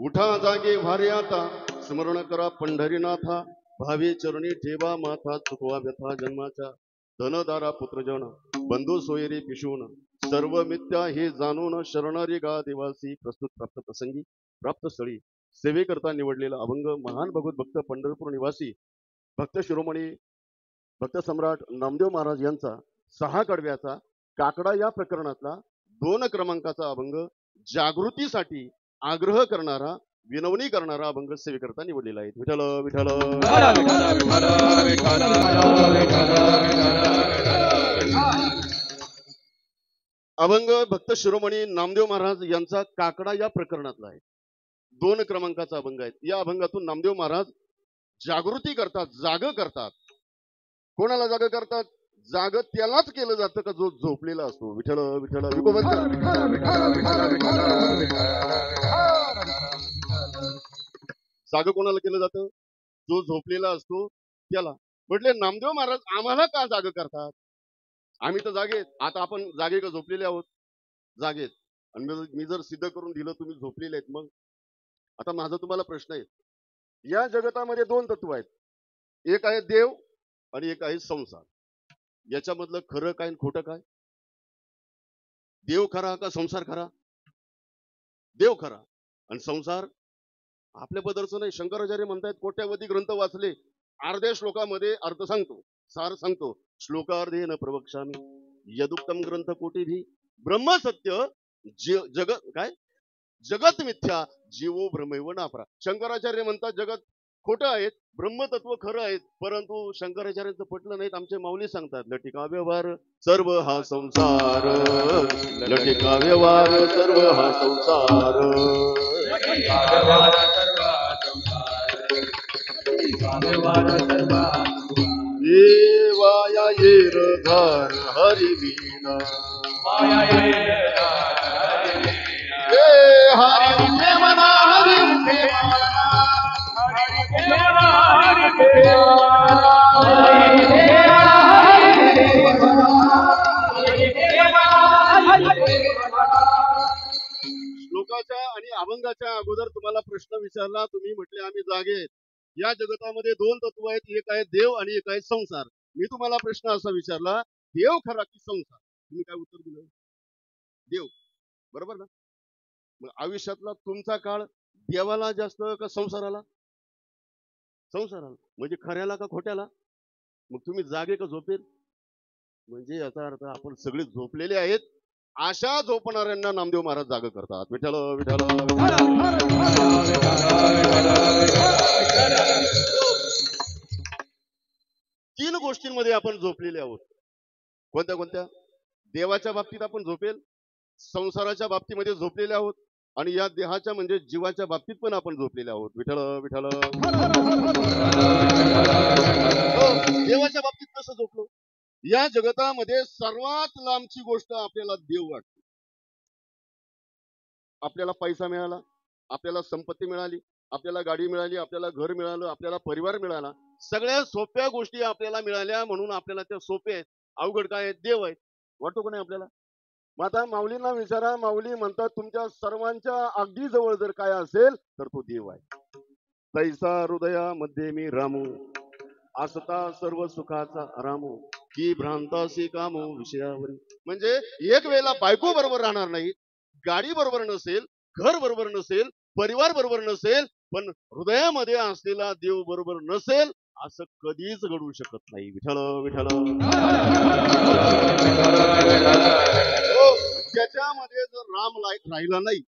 उठा जागे भारे आता, स्मरण करा पंढरीनाथा, भावी चरणी ठेवा माथा, चुकवा व्यथा जन्माच्या, धनदारा पुत्रजन बंधू सोयरी पिशून, सर्व मिथ्या हे जाणून शरणारी गा देवासी. प्रस्तुत प्राप्त प्रसंगी प्राप्त स्थळी सेवेकरता निवडलेला अभंग महान भगवत भक्त पंढरपूर निवासी भक्त शिरोमणी भक्त सम्राट नामदेव महाराज यांचा 6 कडव्याचा काकडा या प्रकरणातला 2 क्रमांकाचा अभंग जागृतीसाठी आग्रह करणारा विनवणी करणारा अभंग सेवेकरता निवडलेला आहे. विठ्ठल विठ्ठल अभंग भक्त शिरोमणी नामदेव महाराज यांचा काकडा या प्रकरणातला आहे. 2 क्रमांकाचा अभंग आहे. या अभंगातून नामदेव महाराज जागृती करतात, जाग करतात. कोणाला जाग करतात? जाग त्यालाच केलं जातं का जो झोपलेला असतो. विठ्ठल विठ्ठल जाग कोणाला केलं जातं? जो झोपलेला असतो त्याला. म्हटले नामदेव महाराज आम्हाला का जाग करतात? आम्ही तर जागेत. आता आपण जागे का झोपलेले आहोत? जागेत. आणि मी जर सिद्ध करून दिलं तुम्ही झोपलेले आहेत, मग आता माझा तुम्हाला प्रश्न आहे. या जगतामध्ये 2 तत्व आहेत. एक आहे देव आणि एक आहे संसार. याच्यामधलं खरं काय आणि खोटं काय? देव खरा का संसार खरा? देव खरा. आणि संसार आपल्या पदरचं नाही. शंकराचार्य म्हणतायत कोट्यावधी ग्रंथ वाचले, अर्ध्या श्लोकामध्ये अर्थ सांगतो, सार सांगतो. श्लोकार्धेन प्रवक्ष्यामि यदुक्तम ग्रंथ कोटीभी ब्रह्म सत्य जगत काय जगत मिथ्या जीवो ब्रह्मैव नापरा. शंकराचार्य म्हणतात जगत खोटं आहेत, ब्रह्मतत्व खरं आहेत. परंतु शंकराचार्यांचं पटलं नाहीत. आमचे माऊली सांगतात लटिका व्यवहार सर्व हा संसार, लटिका व्यवहार सर्व हा संसार, ये वाया येर धार हरी वीणा, ये हरी उठे मना, हरी उठे श्लोकाच्या आणि अभंगाच्या अगोदर तुम्हाला प्रश्न विचारला. तुम्ही म्हटले आम्ही जागे. या जगतामध्ये 2 तत्व आहेत. एक आहे देव आणि एक आहे संसार. मी तुम्हाला प्रश्न असा विचारला, देव खरा की संसार? तुम्ही काय उत्तर दिलं? देव. बरोबर ना? मग आयुष्यातला तुमचा काळ देवाला जास्त का संसाराला? संसाराला. म्हणजे खऱ्याला का खोट्याला? मग तुम्ही जागे का झोपेल? म्हणजे याचा अर्थ आपण सगळे झोपलेले आहेत. अशा झोपणाऱ्यांना नामदेव महाराज जाग करतात. विठ्ठल विठ्ठल 3 गोष्टींमध्ये आपण झोपलेले आहोत. कोणत्या कोणत्या? देवाच्या बाबतीत आपण झोपेल, संसाराच्या बाबतीमध्ये झोपलेले आहोत, आणि या देहाच्या म्हणजे जीवाच्या बाबतीत पण आपण झोपलेले आहोत. विठ्ठल विठ्ठल देवाच्या बाबतीत कसं झोपलो? या जगतामध्ये सर्वात लांबची गोष्ट आपल्याला देव वाटते. आपल्याला पैसा मिळाला, आपल्याला संपत्ती मिळाली, आपल्याला गाडी मिळाली, आपल्याला घर मिळालं, आपल्याला परिवार मिळाला, सगळ्या सोप्या गोष्टी आपल्याला मिळाल्या म्हणून आपल्याला त्या सोप्या आहेत. अवघड काय आहेत? देव आहेत. वाटतो का नाही आपल्याला? मग आता माऊलींना विचारा. माऊली म्हणतात तुमच्या सर्वांच्या अगदी जवळ जर काय असेल तर तो देव आहे. तैसा हृदयामध्ये मी रामू, असता सर्व सुखाचा रामू, की भ्रांतासी कामो विषयावरी. म्हणजे एक वेळेला बायको बरोबर राहणार नाही, गाडी बरोबर नसेल, घर बरोबर नसेल, परिवार बरोबर नसेल, पण हृदयामध्ये असलेला देव बरोबर नसेल असं कधीच घडू शकत नाही. विठ्ठल विठ्ठल त्याच्यामध्ये जर राम राहिला नाही,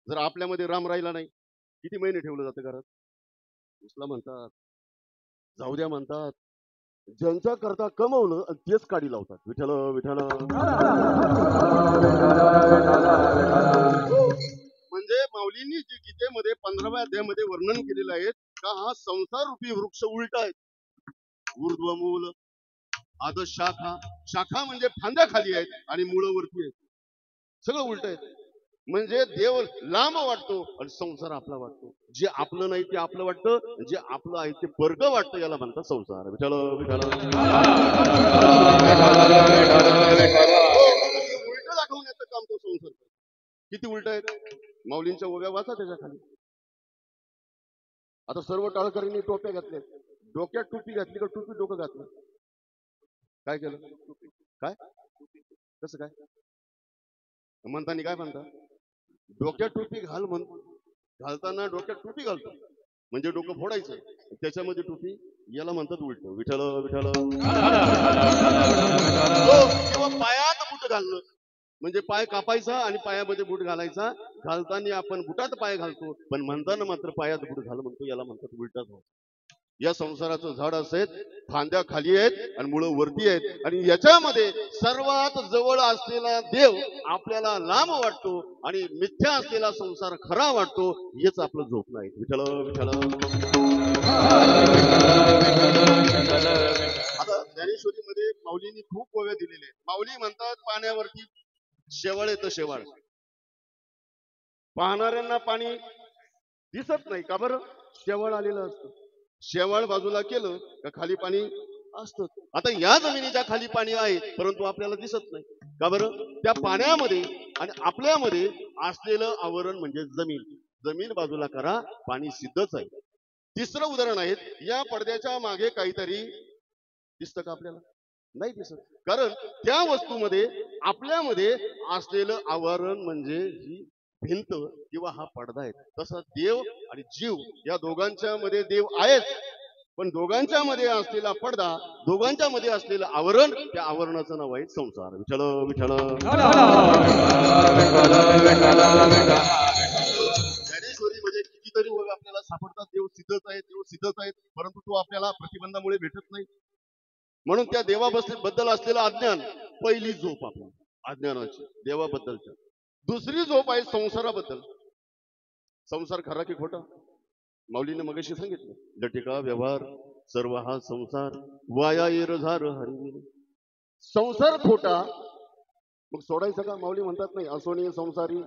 जर आपल्यामध्ये राम राहिला नाही, किती महिने ठेवलं जातं घरात? उसला म्हणतात, जाऊ द्या म्हणतात. ज्यांच्या करता कमवलं तेच काढी लावतात. विठ्ठल विठ्ठल म्हणजे माऊलींनी जे गीतेमध्ये 15व्या अध्यायामध्ये वर्णन केलेलं आहे का हा संसार रूपी वृक्ष उलटा आहे. ऊर्ध्व मूल आद शाखा, शाखा म्हणजे फांद्या खाली आहेत आणि मुळं वरती आहेत. सगळं उलट आहे. म्हणजे देव लांब वाटतो आणि संसार आपला वाटतो. जे आपलं नाही ते आपलं वाटतं, जे आपलं आहे ते परक वाटतं. याला म्हणतात संसार. विठ्ठल विठ्ठल उलट दाखवण्याचं काम तो संसार. किती उलट आहेत? माऊलींच्या ओव्या वाचा त्याच्या खाली. आता सर्व टाळकरींनी टोप्या घातल्या, डोक्यात टोपी घातली का टोपी डोकं घातलं? काय केलं? काय कसं काय म्हणताना काय म्हणता? डोक्यात टोपी घाल घालताना डोक्यात टोपी घालतो म्हणजे डोकं फोडायचं, त्याच्यामध्ये टोपी, याला म्हणतात उलट विठ्ठल विठ्ठल. किंवा पायात बूट घालणं म्हणजे पाय कापायचा आणि पायामध्ये बूट घालायचा. घालताना आपण बुटात पाय घालतो, पण म्हणताना मात्र पायात बूट घाल म्हणतो, याला म्हणतात उलटाच होत. या संसाराचं झाड असेल, फांद्या खाली आहेत आणि मुळं वरती आहेत, आणि याच्यामध्ये सर्वात जवळ असलेला देव आपल्याला लांब वाटतो आणि मिथ्या असलेला संसार खरा वाटतो. हेच आपलं झोप नाही. विठ्ठल विठ्ठल. आता ज्ञानेश्वरीमध्ये माऊलींनी खूप ओव्या दिलेल्या आहेत. माऊली म्हणतात पाण्यावरती शेवाळ येतं, शेवाळ. पाहणाऱ्यांना पाणी दिसत नाही का बरं? शेवाळ आलेलं असतं. शेवाळ बाजूला केलं का खाली पाणी असतं. आता या जमिनीच्या खाली पाणी आहे, परंतु आपल्याला दिसत नाही का बरं? त्या पाण्यामध्ये आणि आपल्यामध्ये असलेलं आवरण म्हणजे जमीन. जमीन बाजूला करा, पाणी सिद्धच आहे. तिसरं उदाहरण आहे, या पडद्याच्या मागे काहीतरी दिसतं का आपल्याला? नाही दिसत, कारण त्या वस्तूमध्ये आपल्यामध्ये असलेलं आवरण म्हणजे ही भिंत किंवा हा पडदा आहे. तसा देव आणि जीव या दोघांच्या मध्ये देव आहेत, पण दोघांच्या मध्ये असलेला पडदा, दोघांच्या मध्ये असलेलं आवरण, त्या आवरणाचं नाव आहे संसार. विठ्ठल विठ्ठल. ज्ञानेश्वरीमध्ये कितीतरी ओव्या आपल्याला सापडतात. देव सिद्धच आहे, देव सिद्धच आहेत, परंतु तो आपल्याला प्रतिबंधामुळे भेटत नाही. म्हणून त्या देवाबद्दल असलेलं अज्ञान, पहिली झोप आपल्या अज्ञानाची देवाबद्दलच्या. दुसरी झोप आहे संसाराबद्दल. संसार खरा की खोटा? माऊलीने मगाशी सांगितलं, लटिका व्यवहार सर्व हा संसार, वाया येरझार हरिविले. संसार खोटा, मग सोडायचा का? माऊली म्हणतात नाही असोनी संसारी.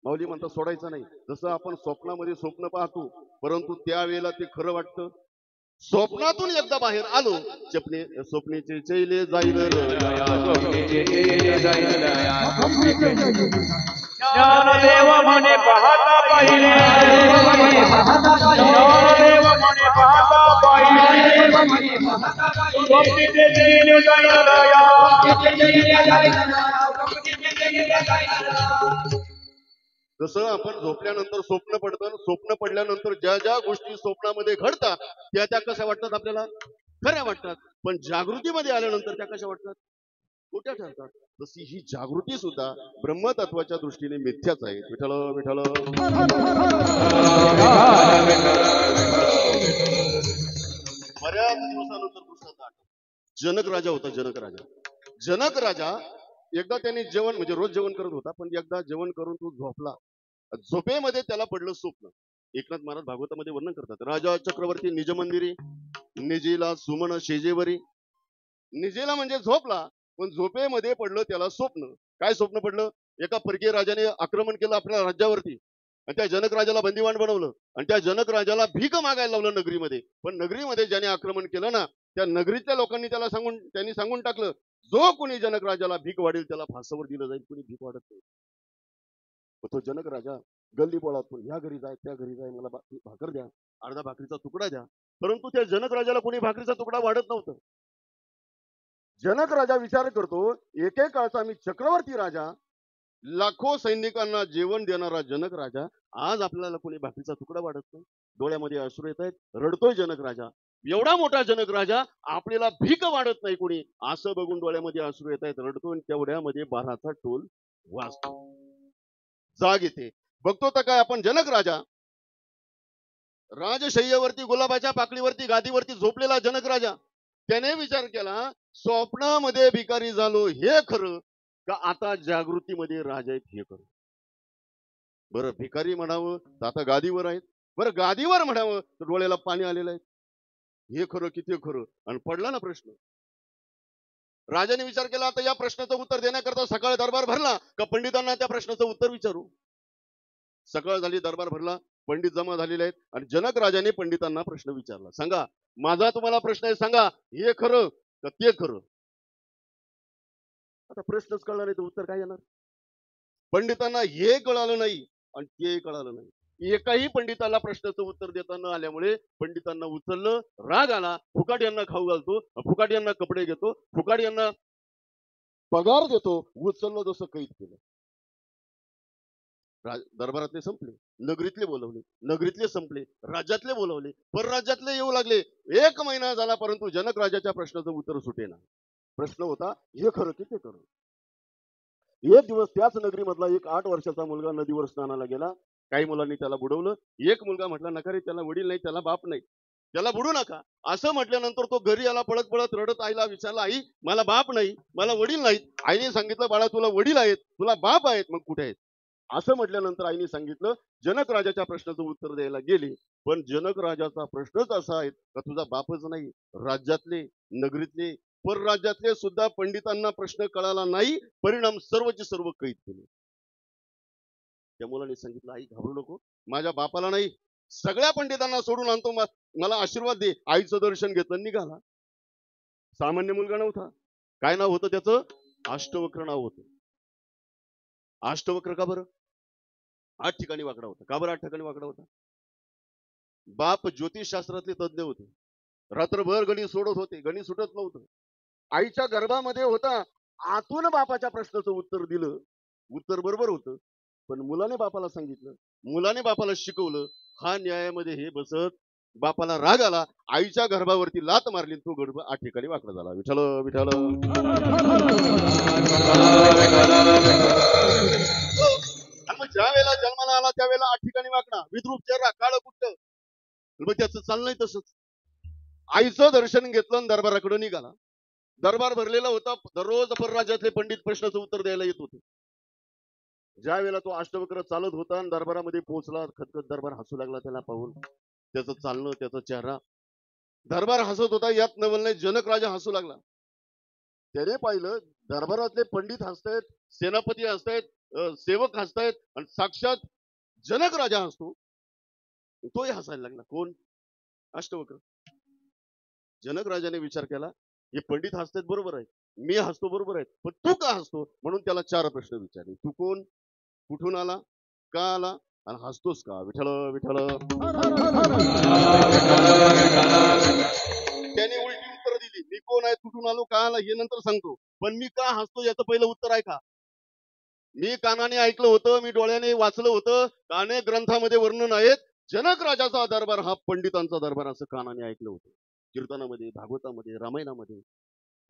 माऊली म्हणतात सोडायचं नाही. जसं आपण स्वप्नामध्ये स्वप्न पाहतो, परंतु त्यावेळेला ते खरं वाटतं. स्वप्नातून एकदा बाहेर आलो, स्वप्नेचे चैले जाईल, ज्ञानदेव म्हणे पाहता पाहिले, ज्ञानदेव म्हणे पाहता पाहिले, स्वप्नीचे चैले जाईल. जसं आपण झोपल्यानंतर स्वप्न पडतं, स्वप्न पडल्यानंतर ज्या ज्या गोष्टी स्वप्नामध्ये घडतात त्या त्या कशा वाटतात आपल्याला? खऱ्या वाटतात. पण जागृतीमध्ये आल्यानंतर त्या कशा वाटतात? खोट्या ठरतात. तशी ही जागृती सुद्धा ब्रह्मतत्वाच्या दृष्टीने मिथ्याच आहे. विठ्ठल विठ्ठल. बऱ्याच दिवसानंतर दुसरा जनक राजा होता. जनक राजा, जनक राजा एकदा त्यांनी जेवण म्हणजे रोज जेवण करत होता, पण एकदा जेवण करून तो झोपला. झोपेमध्ये त्याला पडलं स्वप्न. एकनाथ महाराज भागवतामध्ये वर्णन करतात, राजा चक्रवर्ती निज मंदिरी, निजीला सुमन शेजेवरी. निजेला म्हणजे झोपला, पण झोपेमध्ये पडलं त्याला स्वप्न. काय स्वप्न पडलं? एका परकीय राजाने आक्रमण केलं आपल्या राज्यावरती आणि त्या जनक राजाला बंदिवान बनवलं आणि त्या जनक राजाला भीक मागायला लावलं नगरीमध्ये. पण नगरीमध्ये ज्याने आक्रमण केलं ना, त्या नगरीतल्या लोकांनी त्यांनी सांगून टाकलं, जो कोणी जनक राजाला भीक वाढेल त्याला फासावर दिलं जाईल, कोणी भीक वाढत नाही. तो जनक राजा गल्ली बोळातून ह्या घरी जाय त्या घरी जाय, मला भाकर द्या, अर्धा भाकरीचा तुकडा द्या. परंतु त्या जनक राजाला कोणी भाकरीचा तुकडा वाढत नव्हतं. जनक राजा विचार करतो, एकेकाळचा मी चक्रवर्ती राजा, लाखो सैनिकांना जेवण देणारा जनक राजा, आज आपल्याला कोणी भाकरीचा तुकडा वाढत नाही. डोळ्यामध्ये अश्रू येत आहेत, रडतोय जनक राजा. एवढा मोठा जनक राजा, आपल्याला भीक वाढत नाही कोणी, असं बघून डोळ्यामध्ये अश्रू येत आहेत, रडतोय. तेवढ्यामध्ये बाराचा टोल वाजतो. जाग येते, बघतो तर काय आपण जनक राजा राजशय्येवरती, गुलाबाच्या पाकळीवरती, गादीवरती झोपलेला जनक राजा. त्याने विचार केला, स्वप्नामध्ये भिकारी झालो हे खरं का आता जागृतीमध्ये राजा आहेत हे खरं? बरं भिकारी म्हणावं तर आता गादीवर आहेत, बरं गादीवर म्हणावं तर डोळ्याला पाणी आलेलं आहे. हे खरं की ते खरं? आणि पडला ना प्रश्न. राजाने विचार केला, आता या प्रश्नाचं उत्तर देण्याकरता सकाळ दरबार भरला का पंडितांना त्या प्रश्नाचं उत्तर विचारू. सकाळ झाली, दरबार भरला, पंडित जमा झालेले आहेत आणि जनक राजाने पंडितांना प्रश्न विचारला, सांगा माझा तुम्हाला प्रश्न आहे, सांगा हे खरं का ते खरं? आता प्रश्नच कळला नाही तर उत्तर काय येणार? पंडितांना हे कळालं नाही आणि तेही कळालं नाही. एकाही पंडिताला प्रश्नाचं उत्तर देता न आल्यामुळे पंडितांना उचललं, राग आला. फुकाट यांना खाऊ घालतो, फुकाट यांना कपडे घेतो, फुकाट यांना पगार देतो, उचललं जसं कैद केलं. दरबारातले संपले, नगरीतले बोलवले, नगरीतले संपले, राज्यातले बोलवले, परराज्यातले येऊ लागले. 1 महिना झाला, परंतु जनक राजाच्या प्रश्नाचं उत्तर सुटेना. प्रश्न होता, हे खरं की ते खरं. एक दिवस त्याच नगरीमधला एक 8 वर्षाचा मुलगा नदीवर स्नानाला गेला. काही मुलांनी त्याला बुडवलं. एक मुलगा म्हटला, नका रे, त्याला वडील नाही, त्याला बाप नाही, त्याला बुडू नका. असं म्हटल्यानंतर तो घरी आला, पळत पळत रडत आईला विचारला, आई मला बाप नाही, मला वडील नाहीत. आईने सांगितलं, बाळा तुला वडील आहेत, तुला बाप आहेत, मग कुठे आहेत? असं म्हटल्यानंतर आईने सांगितलं, जनक राजाच्या प्रश्नाचं उत्तर द्यायला गेली. पण जनक राजाचा प्रश्नच असा आहे का तुझा बापच नाही. राज्यातले, नगरीतले, परराज्यातले सुद्धा पंडितांना प्रश्न कळाला नाही. परिणाम सर्वचे सर्व कैद केले. त्या मुलाने सांगितलं, आई घाबरू नको, माझ्या बापाला नाही, सगळ्या पंडितांना सोडून आणतो, मला आशीर्वाद दे. आईचं दर्शन घेतलं, निघाला. सामान्य मुलगा नव्हता. काय नाव होतं त्याचं? अष्टवक्र नाव होतं. अष्टवक्र का बरं? 8 ठिकाणी वाकडा होता. का बरं 8 ठिकाणी वाकडा होता? बाप ज्योतिषशास्त्रातले तज्ञ होते. रात्रभर गणित सोडत होते, गणित सुटत नव्हतं. आईच्या गर्भामध्ये होता, आतून बापाच्या प्रश्नाचं उत्तर दिलं. उत्तर बरोबर होतं, पण मुलाने बापाला सांगितलं, मुलाने बापाला शिकवलं. हा न्यायामध्ये हे बसत. बापाला राग आला, आईच्या गर्भावरती लात मारली, तो गर्भ 8 ठिकाणी वाकडा झाला. विठ्ठल विठ्ठल. आणि मग ज्या वेळेला जन्माला आला त्यावेळेला 8 ठिकाणी वाकडा, विद्रूप चेहरा, काळं कुट्ट. मग त्याचं चाललंय तसंच. आईचं दर्शन घेतलं आणि दरबाराकडे निघाला. दरबार भरलेला होता. दररोज परराज्यातले पंडित प्रश्नाचं उत्तर द्यायला येत होते. ज्या वेळेला तो अष्टवक्र चालत होता आणि दरबारामध्ये पोहोचला, खतखत दरबार हसू लागला त्याला पाहून. त्याचं चालणं, त्याचा चेहरा. दरबार हसत होता, यात नवल नाही, जनक राजा हसू लागला. त्याने पाहिलं, दरबारातले पंडित हसतायत, सेनापती हसतायत, सेवक हसतायत, आणि साक्षात जनक राजा हसतो. तोही हसायला लागला. कोण? अष्टवक्र. जनक राजाने विचार केला, हे पंडित हसतायत बरोबर आहे, मी हसतो बरोबर आहे, पण तू का हसतो? म्हणून त्याला 4 प्रश्न विचारले. तू कोण? कुठून आला? का आला? आणि हसतोस का? विठ्ठल विठ्ठल. त्याने उलटी उत्तर दिली. मी कोण आहे, कुठून आलो, का आला हे नंतर सांगतो, पण मी का हसतो याचं पहिलं उत्तर आहे का? मी कानाने ऐकलं होतं, मी डोळ्याने वाचलं होतं, काने ग्रंथामध्ये वर्णन आहेत. जनक राजाचा दरबार हा पंडितांचा दरबार असं कानाने ऐकलं होतं. कीर्तनामध्ये, भागवतामध्ये, रामायणामध्ये.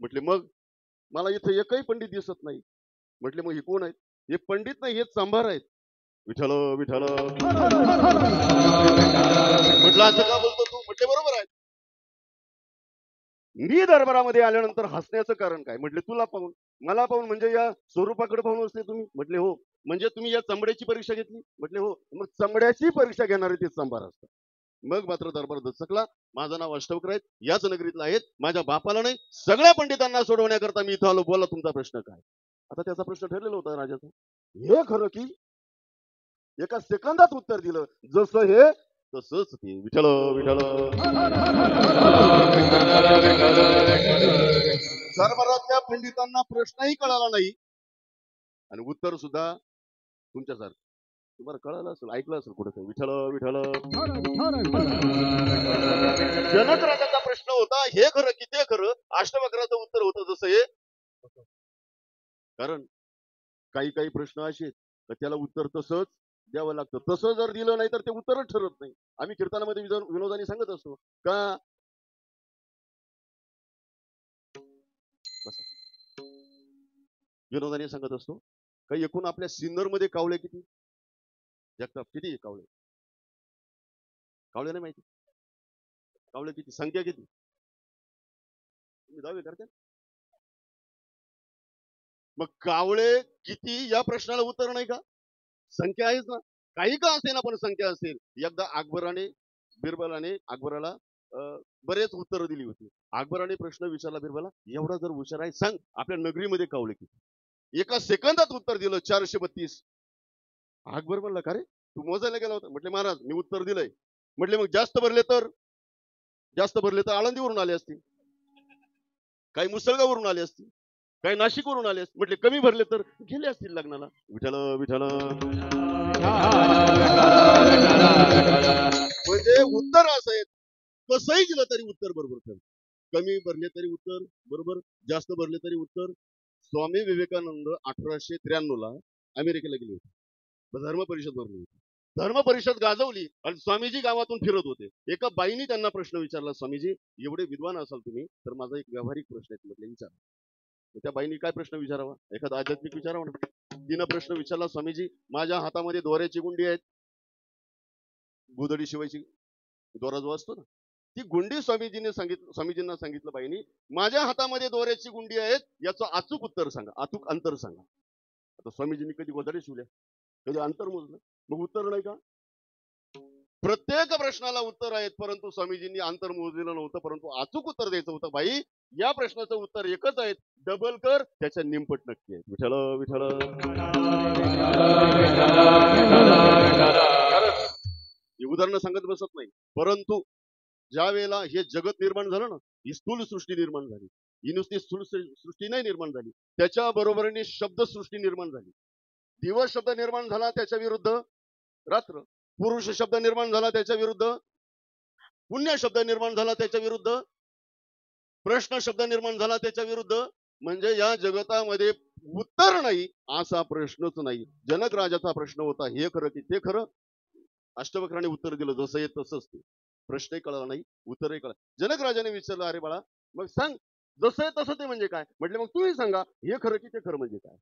म्हटले मग मला इथं एकही पंडित दिसत नाही. म्हटले मग हे कोण आहेत? हे पंडित नाही, हे चांभार आहेत. विठ्ठल विठ्ठल. म्हटलं असं का बोलतो तू? म्हटले बरोबर आहे. मी दरबारामध्ये आल्यानंतर हसण्याचं कारण काय? म्हटले तुला पाहून. मला पाहून म्हणजे या स्वरूपाकडे पाहून असले तुम्ही? म्हटले हो. म्हणजे तुम्ही या चमड्याची परीक्षा घेतली? म्हटले हो. मग चमड्याची परीक्षा घेणारे ते चांभार असतात. मग मात्र दरबार दचकला. माझं नाव अष्टवक्र आहे, याच नगरीतला आहेत, माझ्या बापाला नाही, सगळ्या पंडितांना सोडवण्याकरता मी इथं आलो. बोला तुमचा प्रश्न काय? आता त्याचा प्रश्न ठरलेला होता राजाचा. हे खरं की एका सेकंदात उत्तर दिलं. जसं हे तसंच ते. विठ्ठल विठ्ठल. दरबारातल्या पंडितांना प्रश्नही कळाला नाही आणि उत्तर सुद्धा तुमच्यासारखं. तुम्हाला कळालं असेल, ऐकलं असेल कुठे. विठ्ठल विठ्ठल. जनक राजाचा प्रश्न होता, हे खरं की ते खरं. अष्टवक्राचं उत्तर होतं जसं हे. कारण काही काही प्रश्न असे आहेत तर त्याला उत्तर तसंच द्यावं लागतं. तसं जर दिलं नाही तर ते उत्तरच ठरत नाही. आम्ही कीर्तनामध्ये विनोदाने सांगत असतो का, विनोदाने सांगत असतो का, एकूण आपल्या सिन्नर मध्ये कावळे किती? जगताप किती कावळे? कावळे नाही माहिती? कावळे किती? संख्या किती? तुम्ही दावे करता? मग कावळे किती या प्रश्नाला उत्तर नाही का? संख्या आहेच ना. काही का असेल ना, पण संख्या असेल. एकदा बिरबलाने अकबराला बरेच उत्तर दिली होती. अकबराने प्रश्न विचारला बिरबला, एवढा जर हुशार आहे, सांग आपल्या नगरीमध्ये कावळे किती? एका सेकंदात उत्तर दिलं, 432. अकबर म्हणला, का रे तू मोजायला गेला होता? म्हटले महाराज मी उत्तर दिलंय. म्हटले मग जास्त भरले तर? जास्त भरले तर आळंदीवरून आले असतील, काही मुसळगावरून आले असतील. काय नाशिकवरून आलेस? म्हटले कमी भरले तर गेले असतील लग्नाला. विठ्ठल विठ्ठल. म्हणजे उत्तर असं आहे, कसंही दिलं तरी उत्तर बरोबर ठरतं. कमी भरले तरी उत्तर बरोबर, जास्त भरले तरी उत्तर. स्वामी विवेकानंद 1893 अमेरिकेला गेले होते. धर्म परिषद भरली होती. धर्म परिषद गाजवली आणि स्वामीजी गावातून फिरत होते. एका बाईनी त्यांना प्रश्न विचारला, स्वामीजी एवढे विद्वान असाल तुम्ही, तर माझा एक व्यावहारिक प्रश्न आहे, म्हटलं विचारा. त्या बाईनी काय प्रश्न विचारावा? एखादा आध्यात्मिक विचारावा ना. तिनं प्रश्न विचारला, स्वामीजी माझ्या हातामध्ये दोऱ्याची गुंडी आहेत, गोधडी शिवायची दोरा जो असतो ना, ती गुंडी स्वामीजींना सांगितलं बाईनी, माझ्या हातामध्ये दोऱ्याची गुंडी आहेत, याचं अचूक उत्तर सांगा, अचूक अंतर सांगा. आता स्वामीजींनी कधी गोधडी शिवल्या, कधी अंतर मोजलं, मग उत्तर नाही का? प्रत्येक प्रश्नाला उत्तर आहेत, परंतु स्वामीजींनी अंतर मोजलेलं नव्हतं, परंतु अचूक उत्तर द्यायचं होतं. बाई या प्रश्नाचं उत्तर एकच आहे, डबल कर, त्याच्या निमपट नक्की आहे. विठ्ठल विठ्ठल. हे उदाहरणं सांगत बसत नाही, परंतु ज्या वेळेला हे जगत निर्माण झालं ना, ही स्थूल सृष्टी निर्माण झाली, ही नुसती स्थूल सृष्टी नाही निर्माण झाली, त्याच्या बरोबरीने शब्द सृष्टी निर्माण झाली. दिवस शब्द निर्माण झाला, त्याच्या विरुद्ध रात्र. पुरुष शब्द निर्माण झाला, त्याच्या विरुद्ध पुण्य शब्द निर्माण झाला, त्याच्या विरुद्ध प्रश्न शब्द निर्माण झाला, त्याच्या विरुद्ध. म्हणजे या जगतामध्ये उत्तर नाही असा प्रश्नच नाही. जनक राजाचा प्रश्न होता, हे खरं की ते खरं. अष्टवक्राने उत्तर दिलं, जसं आहे तसंच ते. प्रश्नही कळला नाही, उत्तरही कळलं. जनक राजाने विचारलं, अरे बाळा मग सांग, जसं आहे तसं ते म्हणजे काय? म्हटले मग तुम्ही सांगा, हे खरं की ते खरं म्हणजे काय?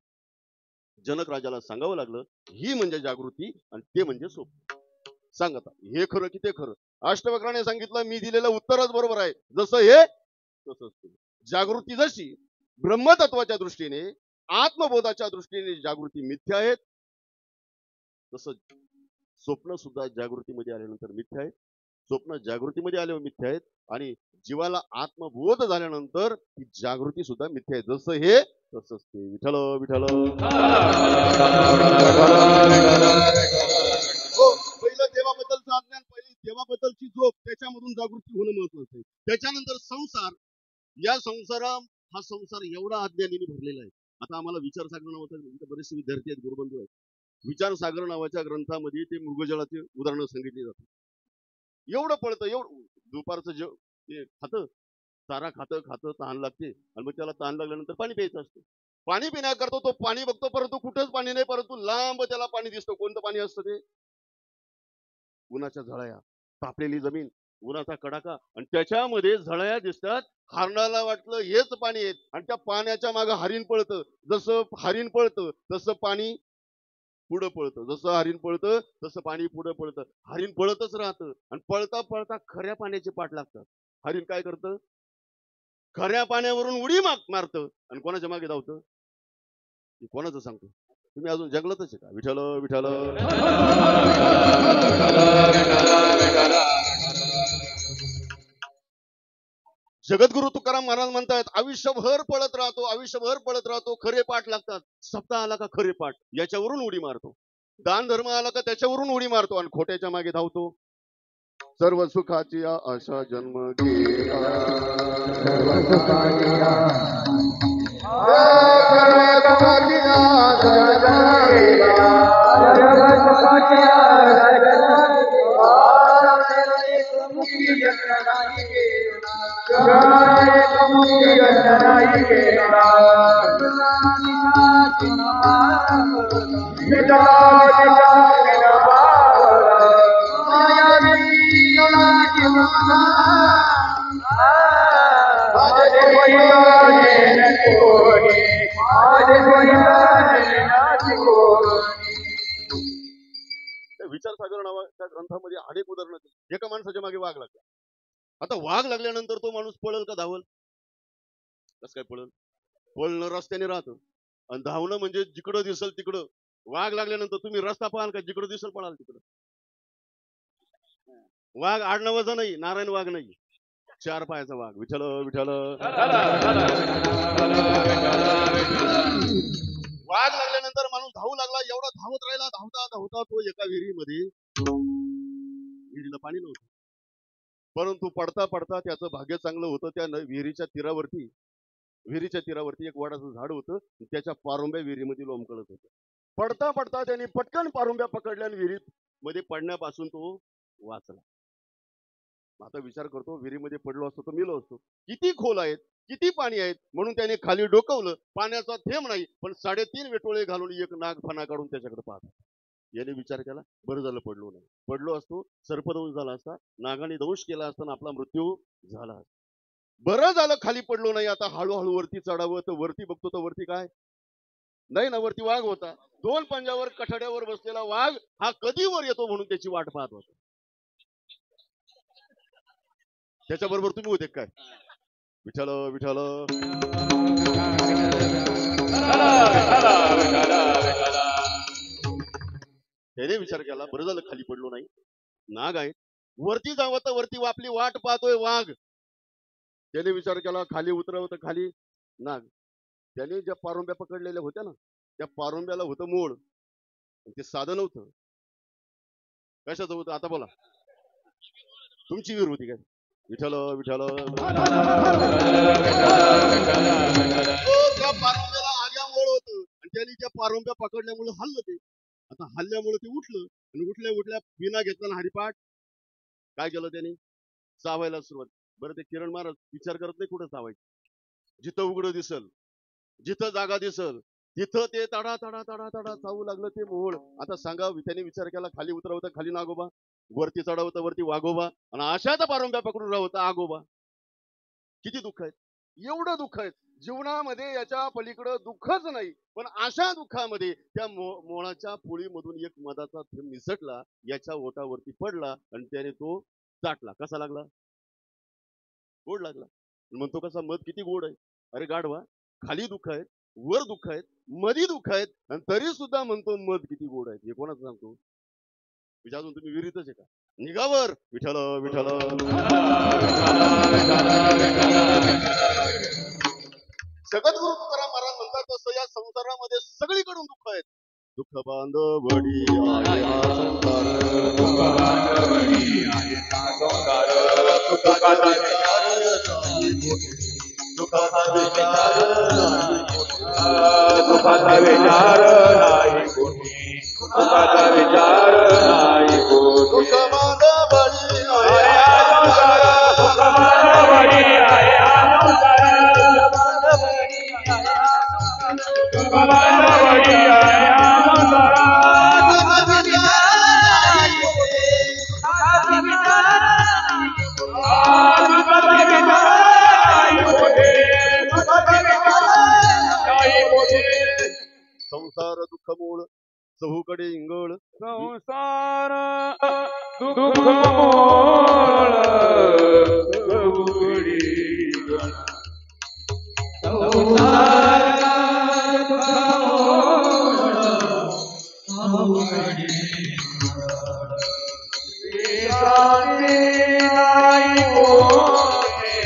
जनक राजाला सांगावं लागलं, ही म्हणजे जागृती आणि ते म्हणजे स्वप्न. सांग आता, हे खरं की ते खरं? अष्टवक्राने सांगितलं, मी दिलेलं उत्तरच बरोबर आहे, जसं हे तसंच ते. जागृती जशी ब्रह्मतत्वाच्या दृष्टीने, आत्मबोधाच्या दृष्टीने जागृती मिथ्या आहेत, तसं स्वप्न सुद्धा जागृतीमध्ये आल्यानंतर मिथ्या आहेत. स्वप्न जागृतीमध्ये आल्यावर मिथ्या आहेत आणि जीवाला आत्मबोध झाल्यानंतर ती जागृती सुद्धा मिथ्या आहे. जसं हे तसंच ते. विठ्ठल विठ्ठल. हो, पहिलं देवाबद्दलचं अज्ञान, पहिली देवाबद्दलची झोप, त्याच्यामधून जागृती होणं महत्वाचं आहे. त्याच्यानंतर संसार, या हा संसार एवढा अज्ञानीने भरलेला आहे. आता आम्हाला विचारसागर नावाचा बरेचसे विद्यार्थी आहेत, गुरुबंधू आहेत. विचारसागर नावाच्या ग्रंथामध्ये ते मृगजळाचे उदाहरणं सांगितली जातात. एवढं पळतं, एवढं दुपारचं ते खातं, चारा खातं खातं तहान लागते आणि मग त्याला तहान लागल्यानंतर पाणी प्यायचं असतं. पाणी पिण्याकरता तो पाणी बघतो, परंतु कुठंच पाणी नाही, परंतु लांब त्याला पाणी दिसतं. कोणतं पाणी असतं ते? उन्हाच्या झळाया, तापलेली जमीन, उन्हाचा कडाका आणि त्याच्यामध्ये झळाया दिसतात. हरणाला वाटलं हेच पाणी आहे आणि त्या पाण्याच्या मागे हरिण पळतं. जसं हरिण पळतं तसं पाणी पुढं पळतं, जसं हरिण पळतं तसं पाणी पुढं पळतं. हरिण पळतच राहतं आणि पळता पळता खऱ्या पाण्याची पाठ लागतात. हरिण काय करतं? खऱ्या पाण्यावरून उडी मारतं आणि कोणाच्या मागे धावतं? कोणाचं सांगतो? तुम्ही अजून जंगलातच आहे का? विठ्ठल विठ्ठल. जगद्गुरु तुकाराम महाराज म्हणतात, आयुष्यभर पळत राहतो, आयुष्यभर पळत राहतो, खरे पाठ लागतात. सप्ताह आला का खरे पाठ, याच्यावरून उडी मारतो. दान धर्म आला का त्याच्यावरून उडी मारतो आणि खोट्याच्या मागे धावतो. सर्व सुखाची आशा जन्म गेला, विचारसागर नावाच्या ग्रंथामध्ये अनेक उदाहरणं. एका माणसाच्या मागे वाघ लागला. आता वाघ लागल्यानंतर तो माणूस पळल का धावल? कसं काय पळल? पळणं रस्त्याने राहतं आणि धावणं म्हणजे जिकडं दिसल तिकडं. वाघ लागल्यानंतर तुम्ही रस्ता पाहाल का? जिकडं दिसल पळाल तिकडं. वाघ आडनावाचा नाही, नारायण वाघ नाही, 4 पायाचा वाघ. विठ्ठल विठ्ठल. वाघ लागल्यानंतर माणूस धावू लागला, एवढा धावत राहिला, धावता धावता तो एका विहिरीमध्ये, विहिरीला पाणी नव्हतं, परंतु पडता पडता त्याचं भाग्य चांगलं होतं. त्या विहिरीच्या तीरावरती विहिरीच्या तीरावरती एक वडाचं झाड होतं. त्याच्या पारुंब्या विहिरीमध्ये लोंबकळत होतं. पडता पडता त्यांनी पटकन पारुंब्या पकडल्या आणि विहिरीत मध्ये पडण्यापासून तो वाचला. आता विचार करतो, विहिरीमध्ये पडलो असतो तर मेलो असतो. किती खोल आहेत, किती पाणी आहेत, म्हणून त्याने खाली डोकावलं. पाण्याचा थेंब नाही, पण 3.5 वेटोळे घालून एक नाग फणा काढून त्याच्याकडे पाहत होता. याने विचार केला, बरं झालं पडलो नाही. पडलो असतो सर्पदंश झाला असता, नागाने दंश केला असता, आपला मृत्यू झाला असता. बरं झालं खाली पडलो नाही. आता हळूहळू वरती चढावं, तर वरती बघतो तर वरती काय नाही ना, वरती वाघ होता. 2 पंजावर कठड्यावर बसलेला वाघ हा कधी वर येतो म्हणून त्याची वाट पाहत होता. त्याच्याबरोबर तुम्ही होते काय? विठ्ठल विठ्ठल. त्याने विचार केला, बरं झालं खाली पडलो नाही. नाग आहे, वरती जावं तर वरती आपली वाट पाहतोय वाघ. त्याने विचार केला, खाली उतरावं तर खाली नाग. त्याने ज्या पारुंब्या पकडलेल्या होत्या ना, त्या पारुंब्याला होतं मूळ. ते साधं नव्हतं. कशाचं होतं आता बोला? तुमची विहीर होती काय? विठ्ठल विठ्ठल. त्या पारुंब्याला आग्यामुळे होतं आणि त्यांनी त्या पारुंब्या पकडल्यामुळे हल्लं ते. आता हल्ल्यामुळे ते उठलं आणि उठल्या उठल्या बिना घेतला हरिपाठ. काय केलं त्यांनी? चावायला सुरुवात. बरं ते किरण महाराज विचार करत नाही कुठं चावायचं. जिथं उघडं दिसल, जिथं जागा दिसल, तिथं ते तडा तडा तडा तडा चावू लागलं ते मोहोळ. आता सांगा, त्याने विचार केला, खाली उतरावं तर खाली नागोबा, वरती चढावं तर वरती वाघोबा, आणि अशाच पारुंब्या पकडून राहावं तर आगोबा. किती दुःख आहेत, एवढं दुःख आहेत जीवनामध्ये. याच्या पलीकडं दुःखच नाही. पण अशा दुःखामध्ये त्या मोळाच्या पोळीमधून एक मधाचा थेंब निसटला, याच्या ओठावरती पडला आणि त्याने तो चाटला. कसा लागला? गोड लागला. म्हणतो कसा, मध किती गोड आहे. अरे गाढवा, खाली दुःख आहेत, वर दुःख आहेत, मधी दुःख आहेत, आणि तरी सुद्धा म्हणतो मध किती गोड आहेत. हे कोणाचं सांगतो? अजून तुम्ही विहिरीतच आहे का? निघावर विठ्ठल विठ्ठल. जगद्गुरु तुकाराम महाराज म्हणतात, तसं या संसारामध्ये सगळीकडून दुःख आहेत. दुःख बांधवडी आहे हा संसार, दुःख बांधवडी आहे हा संसार, दुःखाचा विचार नाही कोणी, दुःखाचा विचार नाही कोणी, दुःखाचा विचार नाही कोणी, दुःखाचा विचार नाही कोणी. दुःख बांधवडी आहे हा संसार, दुःख बांधवडी आहे हा संसार, दुःख बांधवडी आहे हा संसार. संसार दुःख मूळ, चहूकडे इंगळ. संसार दुःख मूळ, चहूकडे इंगळ. संसार दुःख मूळ, चहूकडे इंगळ. विश्रांती नाही कोणी,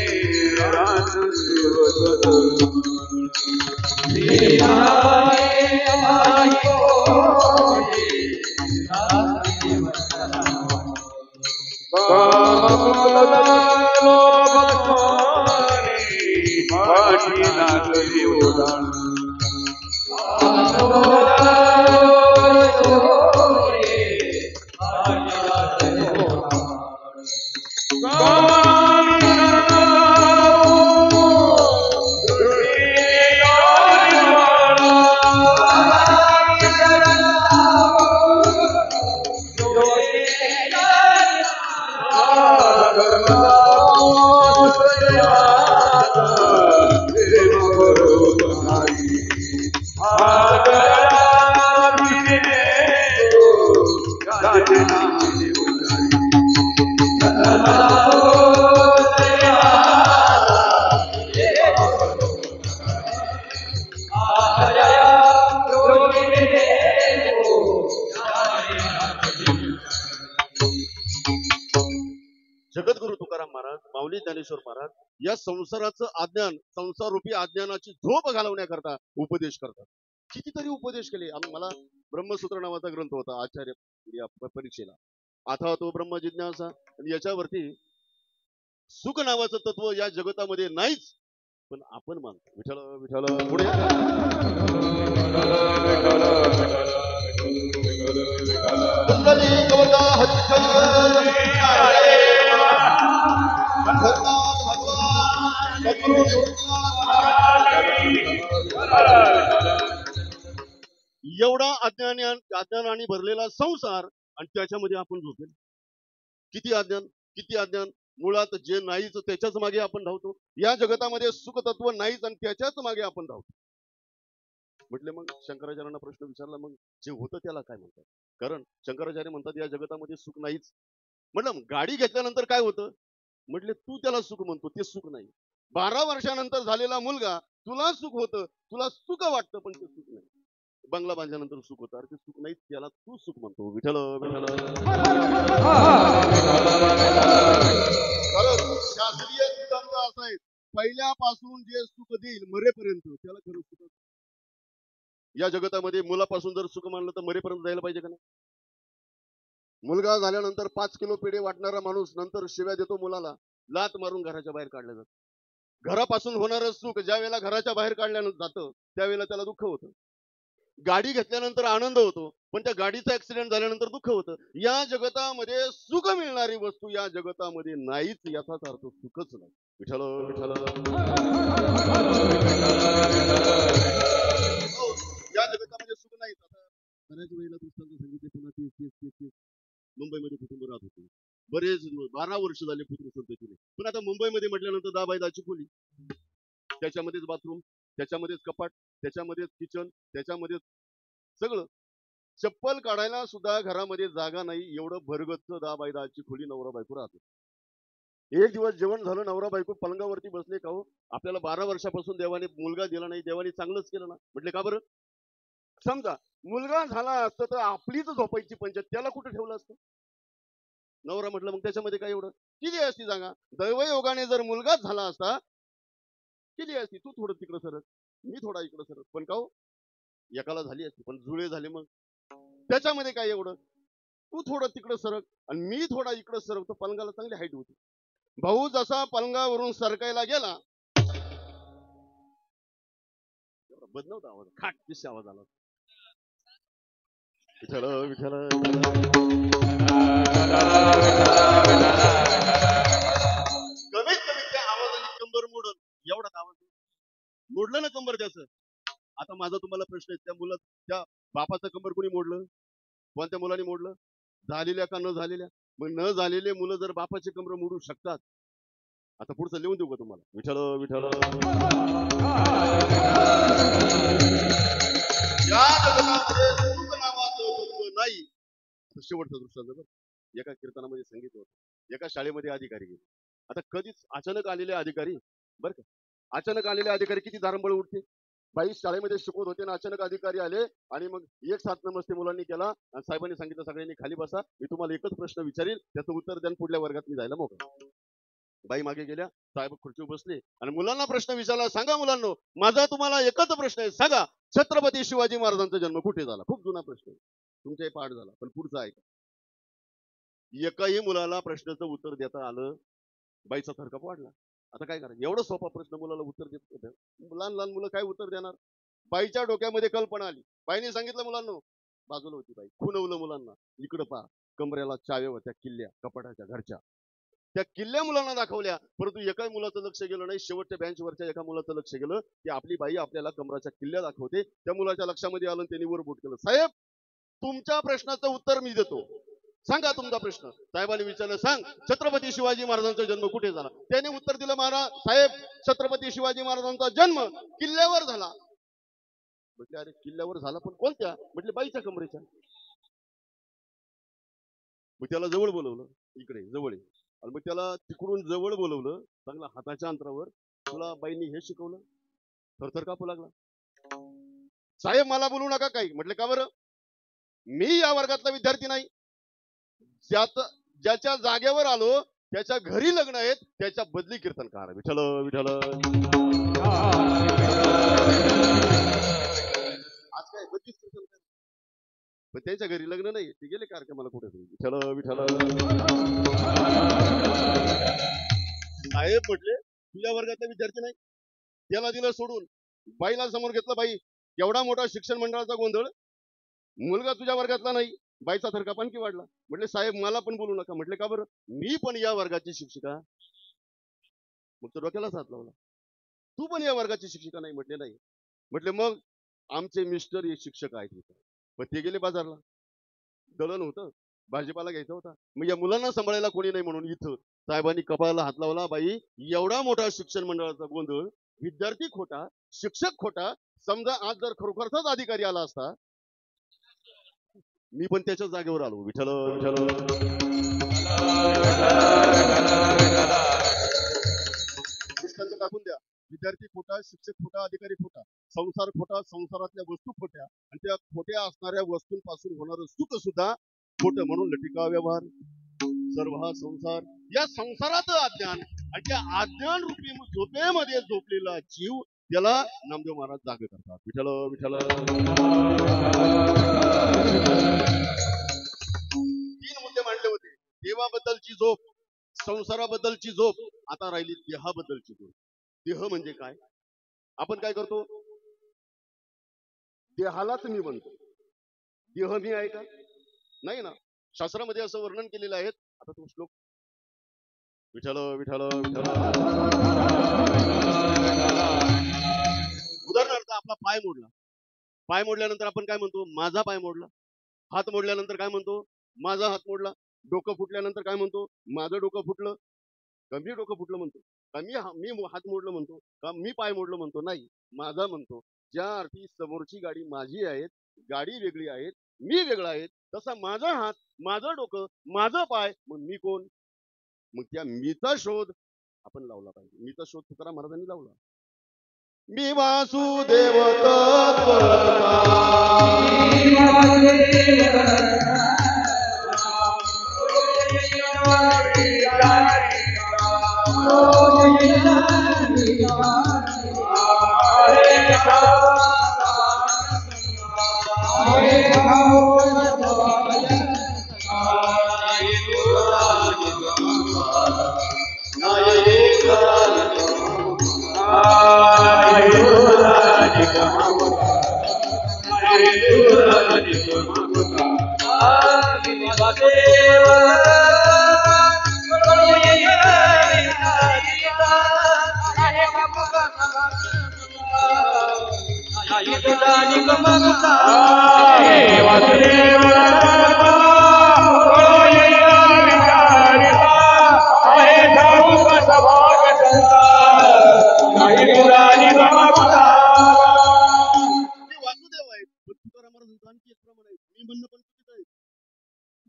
जगद्गुरु तुकाराम महाराज, माऊली ज्ञानेश्वर महाराज या संसाराचं अज्ञान, संसार रूपी अज्ञानाची झोप घालवण्याकरता उपदेश करतात. कितीतरी उपदेश केले. मला ब्रह्मसूत्र नावाचा ग्रंथ होता आचार्य या परीक्षेला. आता तो ब्रह्म जिज्ञासा, आणि याच्यावरती सुख नावाचं तत्व या जगतामध्ये नाहीच, पण आपण मानतो विठ्ठल विठ्ठल. पुढे एवढा अज्ञानाने भरलेला संसार आणि त्याच्यामध्ये आपण झोपेल. किती अज्ञान, किती अज्ञान. मुळात जे नाहीच त्याच्याच मागे आपण धावतो. या जगतामध्ये सुख तत्व नाहीच आणि त्याच्याच मागे आपण धावतो. म्हटले मग शंकराचार्यांना प्रश्न विचारला, मग जे होतं त्याला काय म्हणतात? कारण शंकराचार्य म्हणतात या जगतामध्ये सुख नाहीच. म्हटलं गाडी घेतल्यानंतर काय होतं? म्हटले तू त्याला सुख म्हणतो, ते सुख नाही. 12 वर्षानंतर झालेला मुलगा, तुला सुख होतं, तुला सुख वाटतं, पण ते सुख नाही. बंगला बांधल्यानंतर सुख होतं, अरे ते सुख नाही, त्याला तू सुख म्हणतो. विठ्ठल विठ्ठल. शास्त्रीय सिद्धांत असा आहे, पहिल्यापासून जे सुख देईल मरेपर्यंत त्याला खरं सुख. या जगतामध्ये मुलापासून जर सुख मानलं तर मरेपर्यंत जायला पाहिजे का नाही? मुलगा झाल्यानंतर 5 किलो पेढे वाटणारा माणूस नंतर शिव्या देतो मुलाला, लात मारून घराच्या बाहेर काढलं जातं. घरापासून होणारं सुख ज्या वेळेला घराच्या बाहेर काढलं जातं त्यावेळेला त्याला दुःख होतं. गाडी घेतल्यानंतर आनंद होतो, पण त्या गाडीचा ऍक्सिडेंट झाल्यानंतर दुःख होतं. या जगतामध्ये सुख मिळणारी वस्तू या जगतामध्ये नाहीच, याचाच अर्थ सुखच नाही. विठ्ठल विठ्ठल. या जगतामध्ये सुख नाहीच. आता बऱ्याच वेळेला दृष्टांत सांगितले, पुन्हा तेच मुंबईमध्ये कुटुंब राहत होते, बरेच 12 वर्ष झाले पुत्र संततीने. पण आता मुंबईमध्ये म्हटल्यानंतर 10 बाय 10ची खोली, त्याच्यामध्येच बाथरूम, त्याच्यामध्येच कपाट, त्याच्यामध्येच किचन, त्याच्यामध्येच सगळं. चप्पल काढायला सुद्धा घरामध्ये जागा नाही, एवढं भरगच्च 10 बाय 10ची खोली नवरा बायको राहतो. एक दिवस जेवण झालं, नवरा बायको पलंगावरती बसले, का हो आपल्याला 12 वर्षापासून देवाने मुलगा दिला नाही, देवाने चांगलंच केलं ना? म्हटले का बरं? समजा मुलगा झाला असतं तर आपलीच झोपायची पंचायत, त्याला कुठे ठेवलं असतं? नवरा म्हटलं मग त्याच्यामध्ये काय एवढं? किती असती जागा? दैवयोगाने जर मुलगाच झाला असता, किती असती? तू थोडं तिकडं सरक, मी थोडा इकडं सरक, पण का हो एकाला झाली असती, पण जुळे झाले, मग त्याच्यामध्ये काय एवढं? तू थोडं तिकडं सरक आणि मी थोडा इकडं सरक, तर पलंगाला चांगली हाईट होती. भाऊ जसा पलंगावरून सरकायला गेला, बदनवता आवाज, खाट दिशी आवाज आला. विठ्ठल विठ्ठल. कमीत कमी त्या आवाजाने कंबर मोडल, एवढाच आवाज मोडलं ना कंबर त्याचं. आता माझा तुम्हाला प्रश्न आहे, त्या बापाचं कंबर कोणी मोडलं? कोणत्या मुलाने मोडलं? झालेल्या का न झालेल्या? मग न झालेले मुलं जर बापाचे कंबर मोडू शकतात, आता पुढचं लिहून देऊ का तुम्हाला? विठ्ठल विठ्ठल. या जगतामध्ये सुख नावाचं तत्व नाही. शेवटचा दृष्टांत बरं, एका कीर्तनामध्ये सांगितलं होतं, एका शाळेमध्ये अधिकारी गेले. आता कधीच अचानक आलेले अधिकारी, बरं का, अचानक आलेले अधिकारी किती दारंबळ उठते. बाई शाळेमध्ये शिकवत होते ना, अचानक अधिकारी आले आणि मग एक साथ नमस्ते मुलांनी केला आणि साहेबांनी सांगितलं सगळ्यांनी खाली बसा, मी तुम्हाला एकच प्रश्न विचारील, त्याचं उत्तर द्या, पुढल्या वर्गात मी जायला मोकळा. बाई मागे गेल्या, साहेब खुर्चीवर बसले आणि मुलांना प्रश्न विचारला, सांगा मुलांनो, माझा तुम्हाला एकच प्रश्न आहे, सांगा छत्रपती शिवाजी महाराजांचा जन्म कुठे झाला? खूप जुना प्रश्न आहे, तुमचाही पाठ झाला, पण पुढचा ऐका. एकाही मुलाला प्रश्नाचं उत्तर देता आलं, बाईचा थरकाप वाढला. आता काय करायचं? एवढा सोपा प्रश्न मुलाला उत्तर देत, लहान लहान मुलं काय उत्तर देणार? बाईच्या डोक्यामध्ये कल्पना आली. बाईने सांगितलं मुलांनो, बाजूला होती बाई, खुणवलं मुलांना, इकडं पहा, कमरेला चाव्या होत्या किल्ल्या कपाटाच्या घरच्या, त्या किल्ल्या मुलांना दाखवल्या, परंतु एकाही मुलाचं लक्ष गेलं नाही. शेवटच्या बेंचवरच्या एका मुलाचं लक्ष गेलं की आपली बाई आपल्याला कमराच्या किल्ल्या दाखवते. त्या मुलाच्या लक्षामध्ये आलं, त्यांनी वर बोट केलं, साहेब तुमच्या प्रश्नाचं उत्तर मी देतो, सांगा तुमचा प्रश्न. साहेबांनी विचारलं, सांग छत्रपती शिवाजी महाराजांचा जन्म कुठे झाला? त्याने उत्तर दिलं, महाराज साहेब छत्रपती शिवाजी महाराजांचा जन्म किल्ल्यावर झाला. म्हटले अरे किल्ल्यावर झाला, पण कोणत्या? म्हटले बाईच्या कमरेच्या. मग त्याला जवळ बोलवलं, इकडे जवळ, आणि मग त्याला तिकडून जवळ बोलवलं, चांगला हाताच्या अंतरावर, तुला बाईंनी हे शिकवलं? थरथर कापू लागला. साहेब मला बोलू नका काही. म्हटले का बरं? मी या वर्गातला विद्यार्थी नाही. ज्याच्या जागेवर आलो त्याच्या घरी लग्न आहेत, त्याच्या बदली कीर्तनकार. विठ्ठल विठ्ठल. आज काय बदलीच कीर्तनकार, पण त्यांच्या घरी लग्न नाही, ते गेले कार्यक्रमाला कुठे. विठ्ठल विठ्ठल. साहेब म्हटले तू या वर्गातला विद्यार्थी नाही, त्याला दिलं सोडून, बाईला समोर घेतलं. बाई, एवढा मोठा शिक्षण मंडळाचा गोंधळ, मुलगा तुझ्या वर्गातला नाही. बाईचा थरकाप आणखी वाढला. म्हटले साहेब मला पण बोलू नका. म्हटले का बरं? मी पण या वर्गाची शिक्षिका. मग तो डोक्यालाच हात लावला. तू पण या वर्गाची शिक्षिका नाही? म्हटले नाही. म्हटले मग आमचे मिस्टर हे शिक्षक आहेत इथं. पण ते गेले बाजारला, दळण होतं, भाजीपाला घ्यायचा होता. मग या मुलांना सांभाळायला कोणी नाही म्हणून इथं साहेबांनी कपाळाला हात लावला. बाई, एवढा मोठा शिक्षण मंडळाचा गोंधळ, विद्यार्थी खोटा, शिक्षक खोटा. समजा आज जर खरोखरचाच अधिकारी आला असता, मी पण त्याच्या जागेवर आलो. विठ्ठल विठ्ठल. दृष्टांत टाकून द्या. विद्यार्थी खोटा, शिक्षक खोटा, अधिकारी खोटा, संसार खोटा, संसारातल्या वस्तू खोट्या, आणि त्या खोट्या असणाऱ्या वस्तूंपासून होणारं सुख सुद्धा खोटं म्हणून लटिका व्यवहार. सर्व हा संसार, या संसाराचं अज्ञान, आणि त्या अज्ञान रूपी झोपेमध्ये झोपलेला जीव, त्याला नामदेव महाराज जागे करतात. विठ्ठल विठ्ठल. तीन मुद्दे मांडले होते. देवाबद्दलची झोप, संसाराबद्दलची झोप, आता राहिली देहाबद्दलची झोप. देह म्हणजे काय? आपण काय करतो? देहालाच मी म्हणतो. देह मी आहे का? नाही ना. शास्त्रामध्ये असं वर्णन केलेलं आहे. आता तो श्लोक, विठ्ठल विठ्ठल विठ्ठल. उदाहरणार्थ आपला पाय मोडला. पाय मोडल्यानंतर आपण काय म्हणतो? माझा पाय मोडला. हात मोडल्यानंतर काय म्हणतो? माझा हात मोडला. डोकं फुटल्यानंतर काय म्हणतो? माझं डोकं फुटलं. का मी डोकं फुटलं म्हणतो? का मी हात मोडलं म्हणतो? का मी पाय मोडलं म्हणतो? नाही, माझा म्हणतो. ज्या अर्थी समोरची गाडी माझी आहे, गाडी वेगळी आहे, मी वेगळा आहे, तसा माझा हात, माझं डोकं, माझं पाय, मग मी कोण? मग त्या मीचा शोध आपण लावला पाहिजे. मीचा शोध तुकाराम महाराजांनी लावला. मी वासुदेव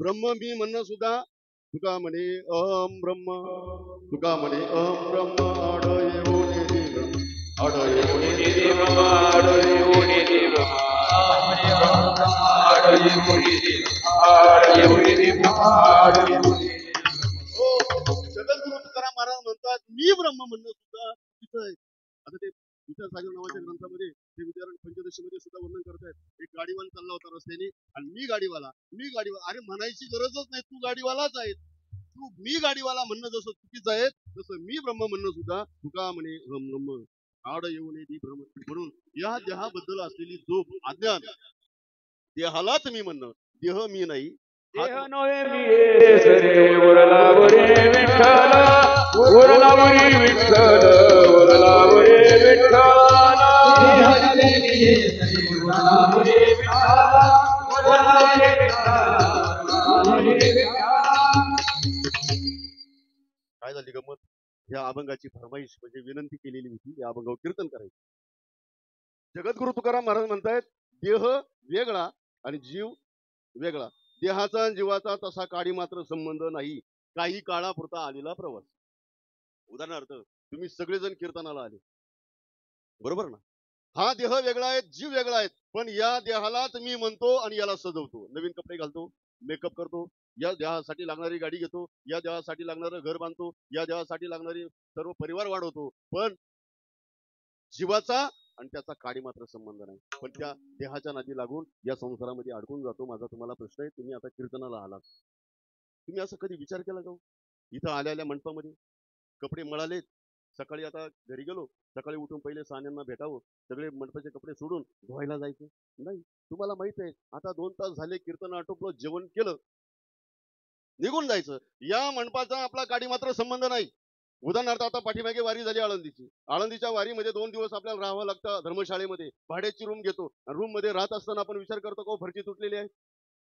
ब्रह्म मी म्हणणं सुद्धा तुका म्हणे अहम ब्रह्म. तुका म्हणे अहम ब्रह्म. आड येऊन ब्रह्म, आड जगद्गुरु तुकाराम महाराज म्हणतात मी ब्रह्म म्हणणं सुद्धा चुकीचं आहे. आता ते विचार सागर नावाच्या ग्रंथामध्ये ते विद्यारण पंचदशीमध्ये सुद्धा वर्णन करतायत. एक गाडीवान चालला होता रस्त्याने, आणि मी गाडीवाला. अरे म्हणायची गरजच नाही, तू गाडीवालाच आहे. तू मी गाडीवाला म्हणणं जसं चुकीचं आहे, तसं मी ब्रह्म म्हणणं सुद्धा तुका म्हणे हम ब्रह्म आड येऊ नये भ्रम. म्हणून या देहाबद्दल असलेली झोप, अज्ञान, देहालाच मी म्हणणं, देह मी नाही. देह नोहे मी सरे उरलावरे विठ्ठल, उरलावरे विठ्ठल, उरलावरे विठ्ठल. काय झाली गमत? या अभंगाची फरमाईश म्हणजे विनंती केलेली होती, या अभंगावर कीर्तन करायचं. जगद्गुरु तुकाराम महाराज म्हणतायत देह वेगळा आणि जीव वेगळा. देहाचा जीवाचा तसा काडी मात्र संबंध नाही, काही काळापुरता आलेला प्रवास. उदाहरणार्थ तुम्ही सगळेजण कीर्तनाला आले, बरोबर ना? हा देह वेगळा आहे, जीव वेगळा आहे, पण या देहालाच मी म्हणतो आणि याला सजवतो, नवीन कपडे घालतो, मेकअप करतो, या देहासाठी लागणारी गाडी घेतो, या देहासाठी लागणारं घर बांधतो, या देहासाठी लागणारी सर्व परिवार वाढवतो, पण जीवाचा आणि त्याचा काडी मात्र संबंध नाही. पण त्या देहाच्या नादी लागून या संसारामध्ये अडकून जातो. माझा तुम्हाला प्रश्न आहे, तुम्ही आता कीर्तनाला आलात, तुम्ही असं कधी विचार केला का? इथं आलेल्या मंडपामध्ये कपडे मळालेत, सकाळी आता घरी गेलो, सकाळी उठून पहिले सान्यांना भेटावं, सगळे मंडपाचे कपडे सोडून धुवायला जायचं नाही. तुम्हाला माहित आहे आता 2 तास झाले, कीर्तन आटोपलं, जेवण केलं, निघून जायचं. या मंडपाचा आपला काडी मात्र संबंध नाही. उदाहरणार्थ आता पाठीमागे वारी झाली आळंदीची. आळंदीच्या वारीमध्ये 2 दिवस आपल्याला राहावं लागतं धर्मशाळेमध्ये. भाड्याची रूम घेतो. रूम मध्ये राहत असताना आपण विचार करतो का फरची तुटलेली आहे,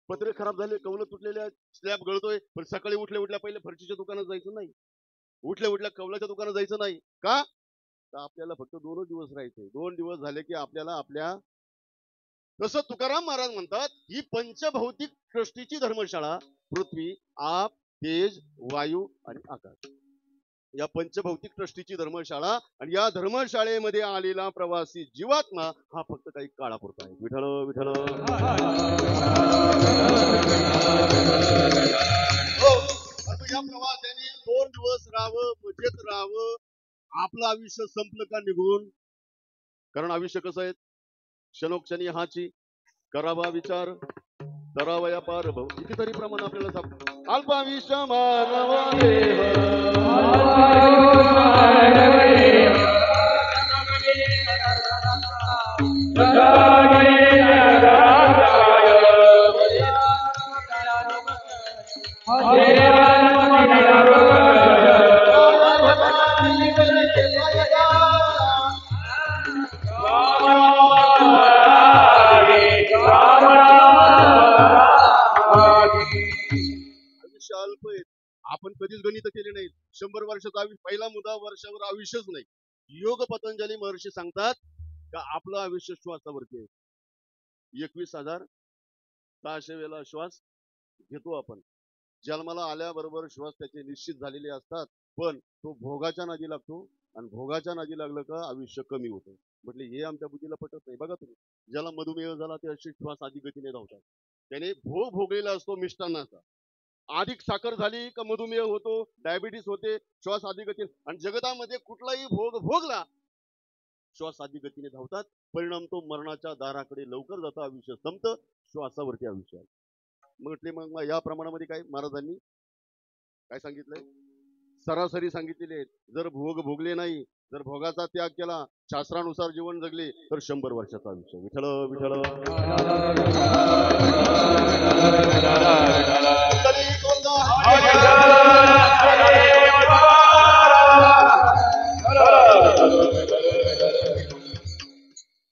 पत्रे खराब झाले, कौलं तुटलेले आहेत, स्लॅब गळतोय. पण सकाळी उठल्या उठल्या पहिले फरशीच्या दुकानात जायचं नाही, उठल्या उठल्या कौलाच्या दुकानात जायचं नाही. का? तर आपल्याला फक्त 2 दिवस राहायचे. 2 दिवस झाले की आपल्याला आपल्या, तसं तुकाराम महाराज म्हणतात ही पंचभौतिक सृष्टीची धर्मशाळा पृथ्वी, आप, तेज, वायू आणि आकाश, या पंचभौतिक सृष्टीची धर्मशाळा. आणि या धर्मशाळेमध्ये आलेला प्रवासी जीवात्मा हा फक्त काही काळापुरता आहे. विठ्ठल विठ्ठल. हो, आता या प्रवाशाने 2 दिवस राहावं, मजेत राहावं, आपलं आयुष्य संपलं का निघून. कारण आयुष्य कसं आहे, क्षणोक्षणी हाची, करावा विचार, करावया पार भाऊ, कितीतरी प्रमाण आपल्याला सापडतं. अल्पायुष्य मानव देह, आयुष्य अल्प आहे. आपण कधीच गणित केले नाहीत. 100 वर्षाचं आयुष्य, पहिला मुद्दा वर्षावर आयुष्यच नाही. योग पतंजली महर्षी सांगतात का आपलं आयुष्य श्वासावरती आहे. 21,600 वेळा श्वास घेतो आपण. जन्माला आल्याबरोबर श्वास त्याचे निश्चित झालेले असतात, पण तो भोगाच्या नादी लागतो आणि भोगाच्या नादी लागलं का आयुष्य कमी होतं. म्हटले हे आमच्या बुद्धीला पटत नाही. बघा तुम्ही, ज्याला मधुमेह झाला ते अशी श्वास आधी गतीने धावतात. त्याने भोग भोगलेला असतो मिष्टान्नाचा. अधिक साखर झाली का मधुमेह होतो, डायबिटीस होते, श्वास आधी गतीने. आणि जगतामध्ये कुठलाही भोग भोगला, श्वास आधी गतीने धावतात. परिणाम तो मरणाच्या दाराकडे लवकर जातो, आयुष्य संपतं, श्वासावरती आयुष्य आहे. म्हटले मग या प्रमाणामध्ये काय महाराजांनी काय सांगितलंय, सरासरी सांगितलेले आहेत. जर भोग भोगले नाही, जर भोगाचा त्याग केला, शास्त्रानुसार जीवन जगले तर 100 वर्षाचं आयुष्य. विठ्ठल विठ्ठल.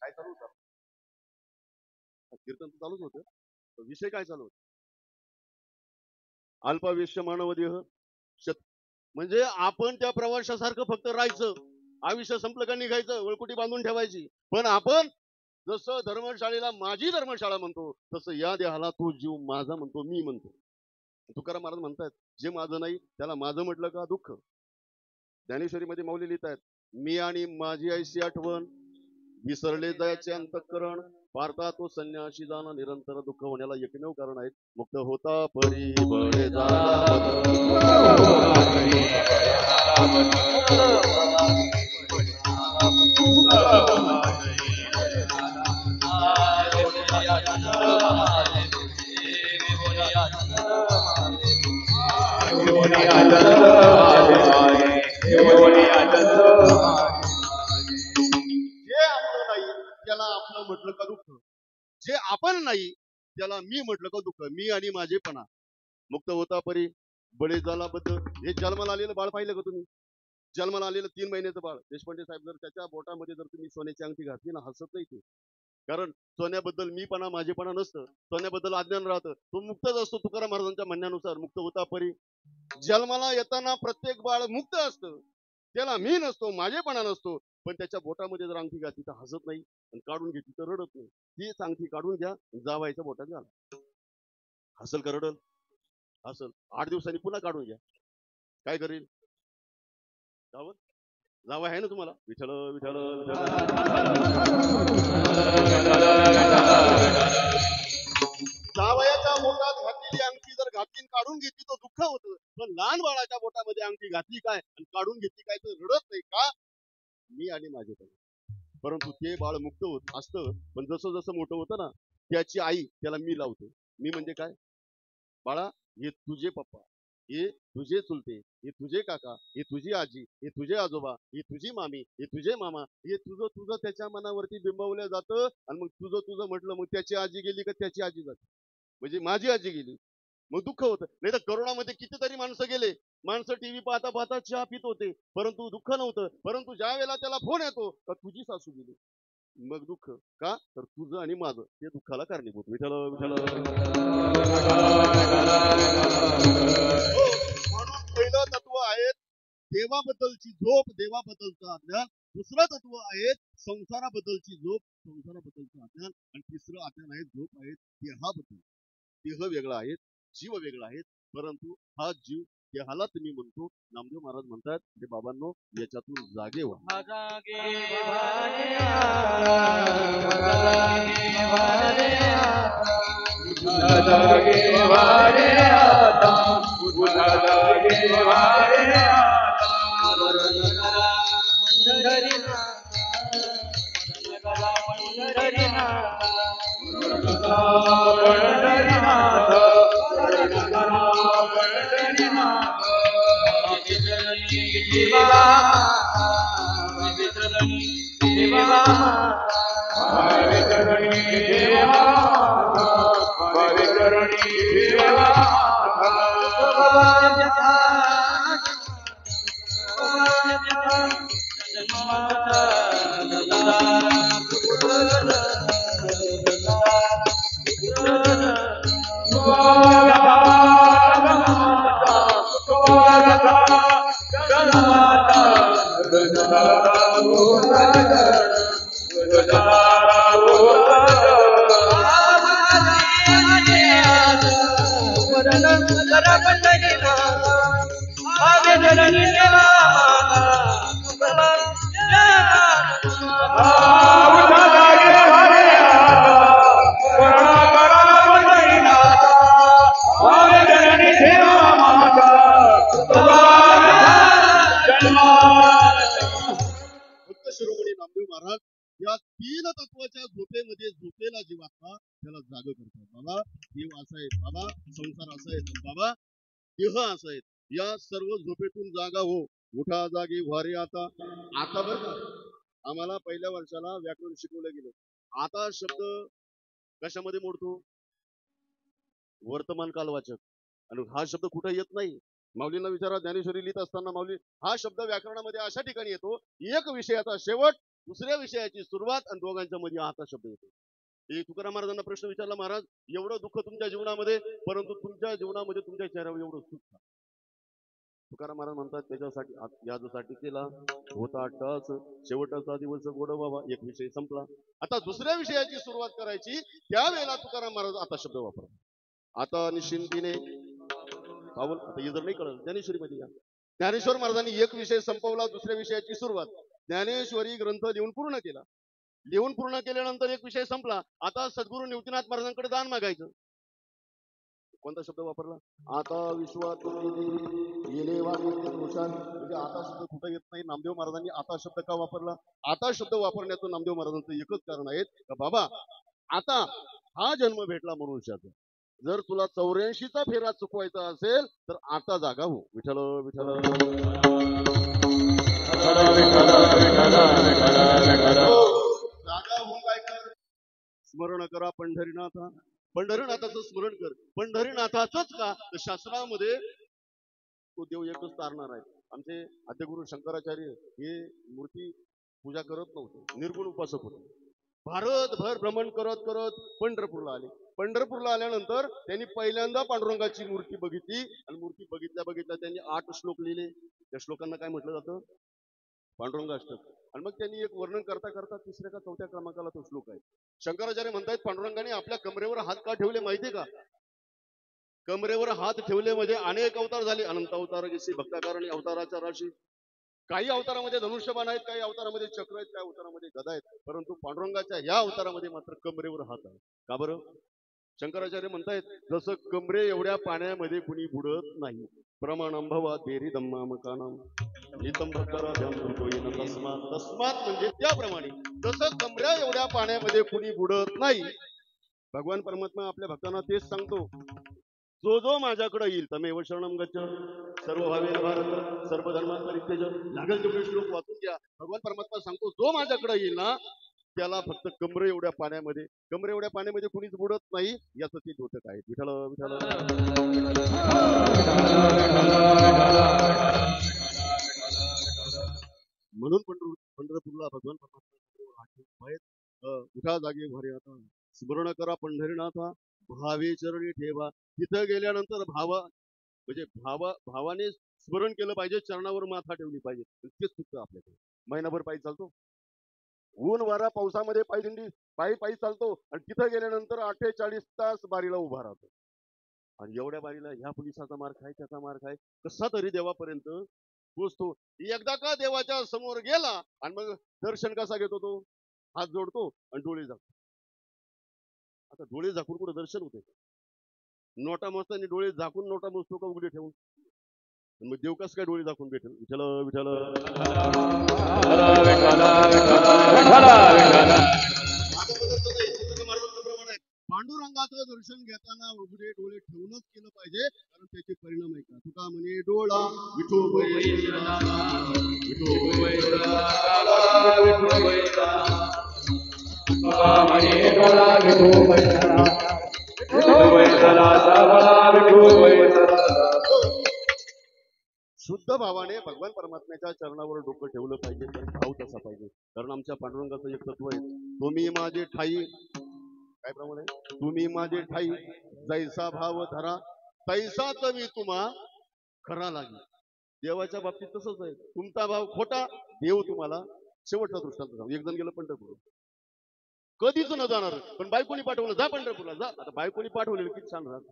काय चालू होतं, कीर्तन तर चालूच होतं, विषय काय चालू होता, अल्पायुष्य मानव देह म्हणजे आपण त्या प्रवाशासारखं फक्त राहायचं, आयुष्य संपलं का निघायचं, वळकुटी बांधून ठेवायची. पण आपण जसं धर्मशाळेला माझी धर्मशाळा म्हणतो, तसं या देहाला तो जीव माझा म्हणतो, मी म्हणतो. तुकाराम महाराज म्हणतात जे माझं नाही त्याला माझं म्हटलं का दुःख. ज्ञानेश्वरीमध्ये माऊली लिहितात, मी आणि माझी ऐशी आठवण, विसरले जायचे अंतःकरण, पारता तो संन्याशी जाणं, निरंतर दुःख होण्याला एकमेव कारण आहेत. मुक्त होता परी बळे जे आपलं नाही त्याला आपलं म्हटलं का दुःख, जे आपण नाही त्याला मी म्हटलं का दुःख. मी आणि माझेपणा. मुक्त होता परी बळी झाला बद्ध. हे जन्माला आलेलं बाळ पाहिलं का तुम्ही, जन्माला आलेलं 3 महिन्याचं बाळ, देशपांडे साहेब, जर त्याच्या बोटामध्ये जर तुम्ही सोन्याची अंगठी घातली ना, हसत नाही ते. कारण सोन्याबद्दल मीपणा माझेपणा नसतं, सोन्याबद्दल अज्ञान राहतं, तो मुक्तच असतो. तुकाराम महाराजांच्या म्हणण्यानुसार मुक्त होता परी. जन्माला येताना प्रत्येक बाळ मुक्त असतं, त्याला मी नसतो, माझेपणा नसतो. पण त्याच्या बोटामध्ये जर अंगठी घातली तर हसत नाही, आणि काढून घेतली तर रडत नाही. तीच अंगठी काढून घ्या, जावायच्या बोटात घाला, हसल का रडल, हसल. 8 दिवसांनी पुन्हा काढून घ्या, काय करेल, जावं जावं आहे ना तुम्हाला. विठ्ठल विठ्ठल जावयाच्या बोटात घातलेली अंगठी जर घातली काढून घेतली तर दुःख होतं, पण लहान बाळाच्या बोटामध्ये अंगठी घातली काय आणि काढून घेतली काय तर रडत नाही का, मी आणि माझे पण. परंतु ते बाळ मुक्त होत असतं, पण जसं जसं मोठं होतं ना, त्याची आई त्याला मी लावते. मी म्हणजे काय, बाळा हे तुझे पप्पा, हे तुझे चुलते, हे तुझे काका, हे तुझी आजी, हे तुझे आजोबा, हे तुझी मामी, हे तुझे मामा, हे तुझं तुझं त्याच्या मनावरती बिंबवलं जातं. आणि मग तुझं तुझं म्हटलं, मग त्याची आजी गेली का त्याची आजी जाते, म्हणजे माझी आजी गेली, मग दुःख होतं. नाही तर करोनामध्ये कितीतरी माणसं गेले, माणसं टीव्ही पाहता पाहता चहा पित होते, परंतु दुःख नव्हतं. परंतु ज्या वेळेला त्याला फोन येतो का तुझी सासू गेली, मग दुःख. का तर तुझं आणि माझं ते दुःखाला कारणीभूत. विठ्ठल विठ्ठल. हो, म्हणून पहिलं तत्व आहे देवाबद्दलची झोप, देवाबद्दलचं अज्ञान. दुसरं तत्व आहे संसाराबद्दलची झोप, संसाराबद्दलचं अज्ञान. आणि तिसरं अज्ञान आहे, झोप आहे देहाबद्दल. देह वेगळा आहे, जीव वेगळा आहे. परंतु हा जीव देहाला तुम्ही म्हणतो. नामदेव महाराज म्हणतात हे बाबांनो, याच्यातून जागे व्हा. शिरोमणी नामदेव महाराज या तीन तत्वाच्या झोपेमध्ये झोपेला जीवात्मा त्याला जाग करतात. बाबा देव असा आहे, बाबा संसार असा आहे, बाबा देह असा आहे. या सर्व झोपेतून जागा हो. उठा जागी व्हारे आता. आता बरं का, आम्हाला पहिल्या वर्षाला व्याकरण शिकवलं गेलं. आता शब्द कशामध्ये मोडतो? वर्तमान कालवाचक. आणि हा शब्द कुठे येत नाही. माऊलींना विचारा, ज्ञानेश्वरी लिहित असताना माऊली हा शब्द व्याकरणामध्ये अशा ठिकाणी येतो, एक विषयाचा शेवट, दुसऱ्या विषयाची सुरुवात आणि दोघांच्या मध्ये आता शब्द येतो. हे तुकाराम महाराजांना प्रश्न विचारला, महाराज एवढं दुःख तुमच्या जीवनामध्ये, परंतु तुमच्या जीवनामध्ये तुमच्या चेहऱ्यावर एवढं सुख का? तुकाराम महाराज म्हणतात त्याच्यासाठी यासाठी केला होता टस, शेवटचा दिवस गोड बाबा, एक विषय संपला. आता दुसऱ्या विषयाची सुरुवात करायची, त्यावेळेला तुकाराम महाराज आता शब्द वापरतात. आता निश्चिंतीने पाऊल. आता हे जर नाही कळलं, ज्ञानेश्वरी मध्ये या. ज्ञानेश्वर महाराजांनी एक विषय संपवला, दुसऱ्या विषयाची सुरुवात. ज्ञानेश्वरी ग्रंथ लिहून पूर्ण केला. लिहून पूर्ण केल्यानंतर एक विषय संपला. आता सद्गुरू निवृत्तीनाथ महाराजांकडे दान मागायचं. कोणता शब्द वापरला? आता विश्वात येणे म्हणजे आता शब्द कुठं येत नाही. नामदेव महाराजांनी आता शब्द का वापरला? आता शब्द वापरण्याचं नामदेव महाराजांचं एकच कारण आहे का बाबा आता हा जन्म भेटला मनुष्याचा. जर तुला 84चा फेरा चुकवायचा असेल तर आता जागा हो. विठ्ठल विठ्ठल. जागा होऊन काय कर? स्मरण करा पंढरीनाथा. पंढरीनाथाचं स्मरण कर. पंढरीनाथाचंच का तर शास्त्रामध्ये तो देव एकच तारणार आहे. आमचे आद्यगुरु शंकराचार्य हे मूर्ती पूजा करत नव्हते, निर्गुण उपासक होते. भारतभर भ्रमण करत करत पंढरपूरला आले. पंढरपूरला आल्यानंतर त्यांनी पहिल्यांदा पांडुरंगाची मूर्ती बघितली आणि मूर्ती बघितल्या बघितल्या त्यांनी 8 श्लोक लिहिले. त्या श्लोकांना काय म्हटलं जातं? पांडुरंग अष्टक. आणि मग त्यांनी एक वर्णन करता करता 3ऱ्या का 4थ्या क्रमांकाला तो श्लोक आहे. शंकराचार्य म्हणतायत पांडुरंगाने आपल्या कमरेवर हात का ठेवले माहितीये का? कमरेवर हात ठेवले म्हणजे अनेक अवतार झाले. अनंत अवतार जसे भक्ताकारणी अवताराच्या राशी. काही अवतारामध्ये धनुष्यबाण आहेत, काही अवतारामध्ये चक्र आहेत, काही अवतारामध्ये गदा आहेत. परंतु पांडुरंगाच्या या अवतारामध्ये मात्र कमरेवर हात आहे. का बरं? शंकराचार्य म्हणतायत जसं कमरे एवढ्या पाण्यामध्ये कुणी बुडत नाही. प्रमाणम भवा तेरी दम्मा मकानम नितम भक्तरा तस्मात. तस्मात म्हणजे त्याप्रमाणे जसं कमऱ्या एवढ्या पाण्यामध्ये कुणी बुडत नाही. भगवान परमात्मा आपल्या भक्तांना तेच सांगतो. जो जो माझ्याकडे येईल तमेव शरणम गच्छ सर्व भावेन भारत सर्व धर्मांत परित्यज. लागेल तेवढे श्लोक वाचून घ्या. भगवान परमात्मा सांगतो जो माझ्याकडे येईल ना त्याला फक्त कमरे एवढ्या पाण्यामध्ये कुणीच बुडत नाही. याचं ते द्योतक आहे. विठ्ठल विठ्ठल. म्हणून पंढरपूरला भगवान परमात्मा उठा जागे भारी आता स्मरण करा पंढरीनाथा भावे चरणी ठेवा. तिथं गेल्यानंतर भावाने स्मरण केलं पाहिजे. चरणावर माथा ठेवली पाहिजे. तेच चुकतं आपल्याकडे. महिनाभर पायी चालतो, ऊन वारा पावसामध्ये पायी चालतो आणि तिथं गेल्यानंतर 48 तास बारीला उभा राहतो. आणि एवढ्या बारीला ह्या पोलिसाचा मार खाय त्याचा मार खाय कसा तरी देवापर्यंत पोचतो. एकदा का देवाच्या समोर गेला आणि मग दर्शन कसा घेतो तो? हात जोडतो आणि डोळे झाकतो. आता डोळे झाकून कुठं दर्शन होते? नोटा मोजताना डोळे झाकून नोटा मोजतो का उघडे ठेवून? मग देव कस काय डोळे दाखवून भेटेल? विठ्ठल विठ्ठल. पांडुरंगाचं दर्शन घेताना उघडे डोळे ठेवूनच केलं पाहिजे, कारण त्याचे परिणाम आहे का? तुका म्हणे डोळा विठू शुद्ध भावाने भगवान परमात्म्याच्या चरणावर डोकं ठेवलं पाहिजे. तर भाव तसा पाहिजे. कारण आमच्या पांडुरंगाचं एक तत्व आहे, तुम्ही माझे ठाई. काय प्रमाणे? तुम्ही माझे ठाई जैसा भाव धरा तैसाच मी तुम्हा खरा लागेल. देवाच्या बाबतीत तसंच आहे. तुमचा भाव खोटा, देव तुम्हाला शेवटचा दृष्टांत सांगू. एक जण गेलं पंढरपूर, कधीच न जाणार, पण बायकोनी पाठवलं जा पंढरपूरला जा. आता बायकोनी पाठवलेलं किती छान राहत.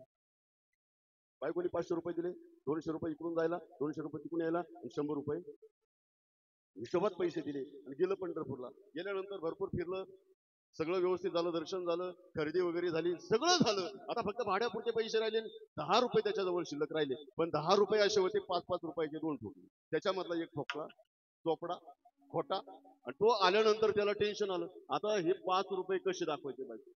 बायकोनी 500 रुपये दिले, 200 रुपये इकडून जायला, 200 रुपये तिकडून यायला, 100 रुपये हिशोबात पैसे दिले आणि गेलं पंढरपूरला. गेल्यानंतर भरपूर फिरलं, सगळं व्यवस्थित झालं, दर्शन झालं, खरेदी वगैरे झाली, सगळं झालं. आता फक्त भाड्यापुरते पैसे राहिले, 10 रुपये त्याच्याजवळ शिल्लक राहिले. पण 10 रुपये असे होते 5-5 रुपयाचे 2 ठोकले. त्याच्यामधला एक ठोकला चोपडा खोटा. आणि तो आल्यानंतर त्याला टेन्शन आलं, आता हे 5 रुपये कसे दाखवायचे बायको?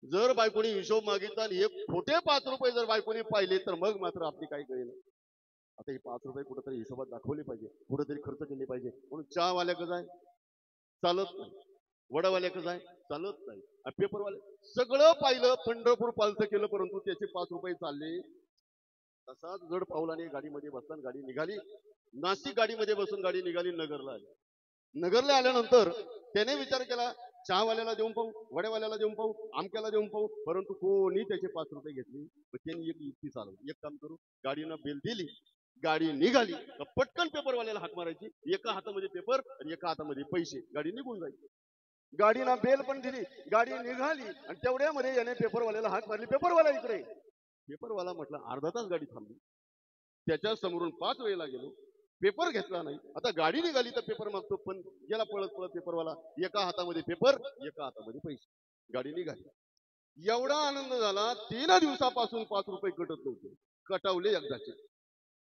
जर बायकोनी हिशोब मागितला आणि हे खोटे 5 रुपये जर बायकोनी पाहिले तर मग मात्र आपली काय कळेल. आता हे 5 रुपये कुठेतरी हिशोबात दाखवले पाहिजे, कुठेतरी खर्च केले पाहिजे. म्हणून चहावाल्याकडे जाय चालत नाही, वडावाल्याकडे जाय चालत नाही, पेपरवाले सगळं पाहिलं, पंढरपूर पालथं केलं, परंतु त्याचे 5 रुपये चालले. तसाच जड पावलाने गाडीमध्ये बसताना गाडी निघाली. नाशिक गाडीमध्ये बसून गाडी निघाली, नगरला आली. नगरला आल्यानंतर त्याने विचार केला, चहावाल्याला देऊन पाहू, वड्यावाल्याला देऊन पाहू, आमक्याला देऊन पाहू, परंतु कोणी त्याचे 5 रुपये घेतले. त्यांनी एक युक्ती चालवली, एक काम करू, गाडीनं बेल दिली, गाडी निघाली, पटकन पेपरवाल्याला हाक मारायची, एका हातामध्ये पेपर आणि एका हातामध्ये पैसे, गाडी निघून जायची. गाडीना बेल पण दिली, गाडी निघाली आणि तेवढ्यामध्ये याने पेपरवाल्याला हाक मारली, पेपरवाला इकडे. पेपरवाला म्हटलं अर्धा तास गाडी थांबली, त्याच्या समोरून 5 वेळेला गेलो, पेपर घेतला नाही. आता गाडी निघाली तर पेपर मागतो, पण गेला पळत पळत पेपरवाला, एका हातामध्ये पेपर एका हातामध्ये पैसे, गाडी निघाली. एवढा आनंद झाला, 3 दिवसापासून 5 रुपये कटत नव्हते, कटावले एकदाचे.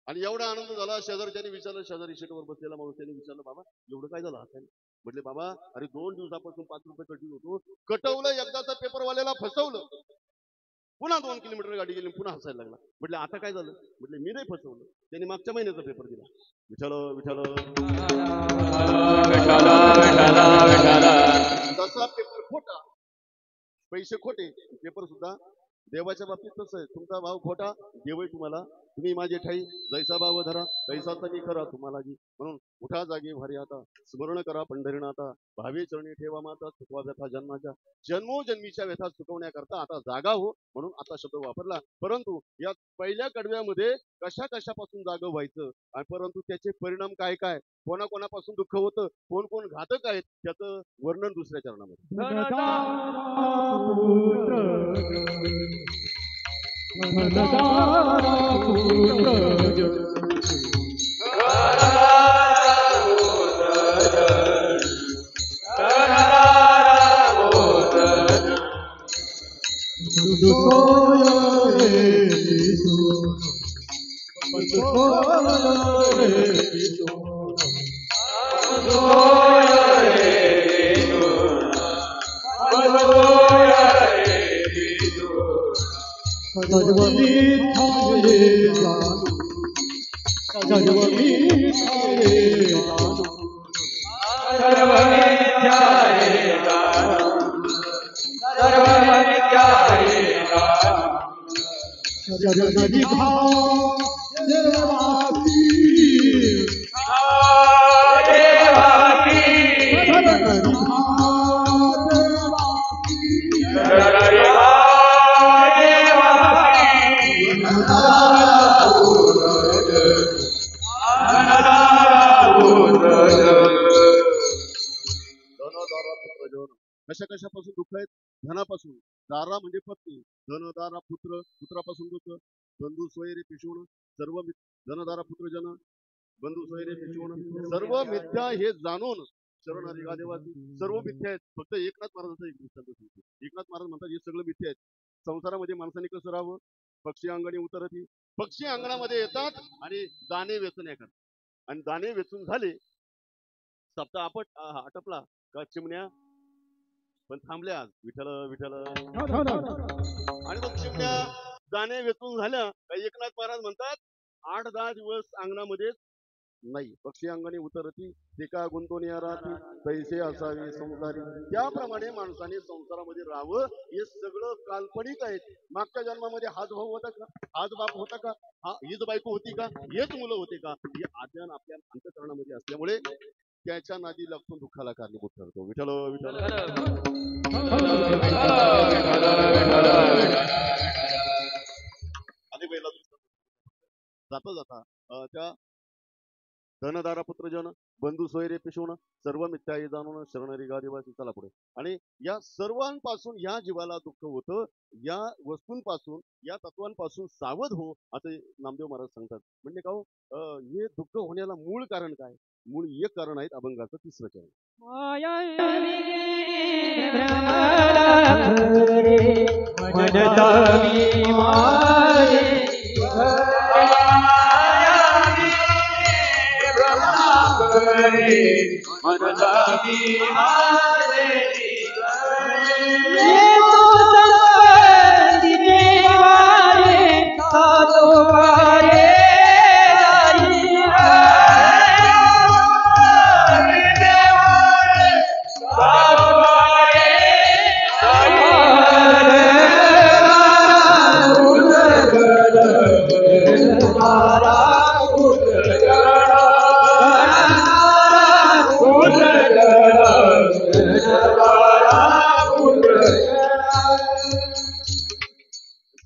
आणि एवढा आनंद झाला, शेजारच्याने विचारलं, शेजारी शेटवर बसलेला माणूस त्याने विचारलं, बाबा एवढं काय झालं हाताने? म्हटले बाबा अरे 2 दिवसापासून 5 रुपये कटीत होतो, कटवलं एकदाचा, पेपरवाल्याला फसवलं, पुन्हा 2 किलोमीटर गाडी गेली, पुन्हा हसायला लागला. म्हटलं आता काय झालं? म्हटले मी नाही फसवलं, त्यांनी मागच्या महिन्याचा पेपर दिला. विठ्ठल विठ्ठल. तसा पेपर खोटा, पैसे खोटे, पेपर सुद्धा देवाच्या बाबतीत तसं आहे. तुमचा भाव खोटा, देवही तुम्हाला तुम्ही माझे ठाई जैसा भाव धरा तैसाचा मी करा तुम्हाला जी. म्हणून उठा जागे भारी आता स्मरण करा पंढरीनाथा भावी चरणी ठेवा माता सुखवा व्यथा जन्माच्या. जन्मोजन्मीच्या व्यथा चुकवण्याकरता आता जागा हो, म्हणून आता शब्द वापरला. परंतु या पहिल्या कडव्यामध्ये कशा कशापासून जागं व्हायचं आणि परंतु त्याचे परिणाम काय काय, कोणाकोणापासून दुःख होतं, कोण कोण घातक आहेत, त्याचं वर्णन दुसऱ्या चरणामध्ये. सर्व मिथ्या हे जाणून सर्व मिथ्या हे जाणून सर्व मिथ्या हे जाणून सर्व मिथ्या हे जाणून जगदगी भाव देवासी देवासी जगदगी भाव कशा कशापासून दुःख आहेत? धनापासून. दारा म्हणजे पत्नी, धन दारा पुत्र, पुत्रापासून दुःख, बंधू सोयरे पिशवण, सर्व धनदारा पुत्र जन, बंधू सोयरे पिशवण, सर्व मिथ्या हे जाणून शरण आली का देवाची. सर्व मिथ्या आहेत. फक्त एकनाथ महाराजांचा एक दृष्टांत सांगतो. एकनाथ महाराज म्हणतात हे सगळं मिथ्या आहेत. संसारामध्ये माणसाने कसं राहावं? पक्षी अंगणी उतरती. पक्षी अंगणामध्ये येतात आणि दाणे वेचण्या करतात, आणि दाणे वेचून झाले, सप्ताह आटपला का चिमण्या पण थांबल्या. विठ्ठल विठ्ठल. आणि मग चिमण्या दाणे वेचून झाल्या काही एकनाथ महाराज म्हणतात 8-10 दिवस अंगणामध्ये नाही. पक्षी अंगणी उतरती ते का गुंतून राहती तैसे असावे संसारी. त्याप्रमाणे माणसाने संसारामध्ये राहावं. हे सगळं काल्पनिक आहे. मागच्या जन्मामध्ये हाच भाऊ होता का? हाच बाप होता का? हीच बायको होती का? हेच मुलं होते का? हे अज्ञान आपल्या अंतःकरणामध्ये असल्यामुळे त्याच्या नादी लागून दुःखाला कारणीभूत ठरतो. विठ्ठल विठ्ठल. आणि पहिला जाता जाता त्या धनदारा पुत्र जन, बंधू सोयरे पिशवण, सर्व मिथ्या हे जाणून शरणरी गादिवासी. चला पुढे. आणि या सर्वांपासून या जीवाला दुःख होतं. या वस्तूंपासून, या तत्वांपासून सावध हो असे नामदेव महाराज सांगतात. म्हणजे का हो, हे दुःख होण्याला मूळ कारण काय? मूळ एक कारण आहेत अभंगाचं 3रं चरण.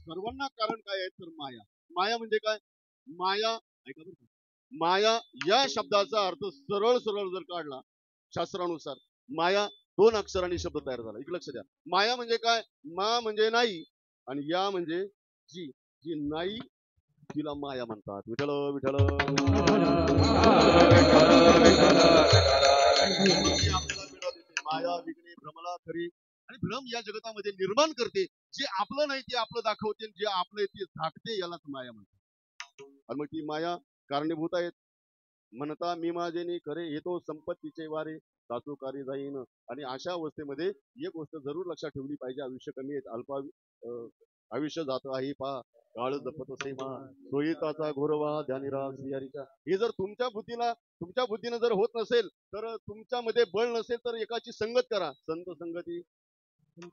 सर्वांना कारण काय आहे तर माया. माया म्हणजे काय? माया ऐका बरं का, माया या शब्दाचा अर्थ सरळ सरळ जर काढला शास्त्रानुसार, माया 2 अक्षरांनी शब्द तयार झाला. एक लक्ष द्या. माया म्हणजे काय? मा म्हणजे नाही आणि या म्हणजे जी. जी नाही तिला माया म्हणतात. विठ्ठल विठ्ठल. आपल्याला पीडा देते. माया विघ्ने भ्रमला खरी. आणि भ्रम या जगतामध्ये निर्माण करते. जे आपलं नाही ते आपलं दाखवते, जे आपलं ते झाकते, यालाच माया म्हणतात. आणि मग ती माया कारणीभूत आहेत. म्हणता मी माझेनी खरे येतो संपत्तीचे वारे सासूकारी जाईन. आणि अशा अवस्थेमध्ये एक गोष्ट जरूर लक्षात ठेवली पाहिजे. आयुष्य कमी आहेत. आयुष्य जात आहे पा काळ जपत सेमा सोयीताचा घोरवा ध्यानिरा श्रीहरीचा. हे जर तुमच्या बुद्धीनं जर होत नसेल, तर तुमच्यामध्ये बळ नसेल, तर एकाची संगत करा. संत संगती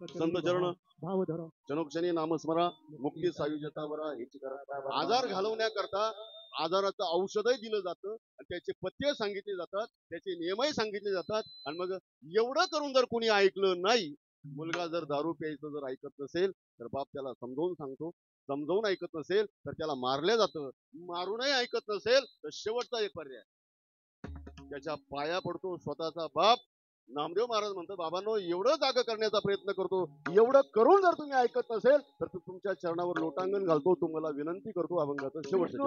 संत चरण भाव धरा जनोक्षणी नामस्मरा मुक्ती सायुज्यता बरा. ह्याची करा. आजार घालवण्याकरता आजाराचं औषधही दिलं जातं आणि त्याचे पथ्य सांगितले जातात, त्याचे नियमही सांगितले जातात. आणि मग एवढं करून जर कोणी ऐकलं नाही, मुलगा जर दारू प्यायचं जर ऐकत नसेल तर बाप त्याला समजावून सांगतो. समजावून ऐकत नसेल तर त्याला मारलं जातं. मारूनही ऐकत नसेल तर शेवटचा एक पर्याय त्याच्या पाया पडतो स्वतःचा बाप. नामदेव महाराज म्हणतात बाबांनो एवढं जागा करण्याचा प्रयत्न करतो. एवढं करून जर तुम्ही ऐकत नसेल तर तुमच्या चरणावर लोटांगण घालतो. तुम्हाला विनंती करतो अभंगाचं शेवटचं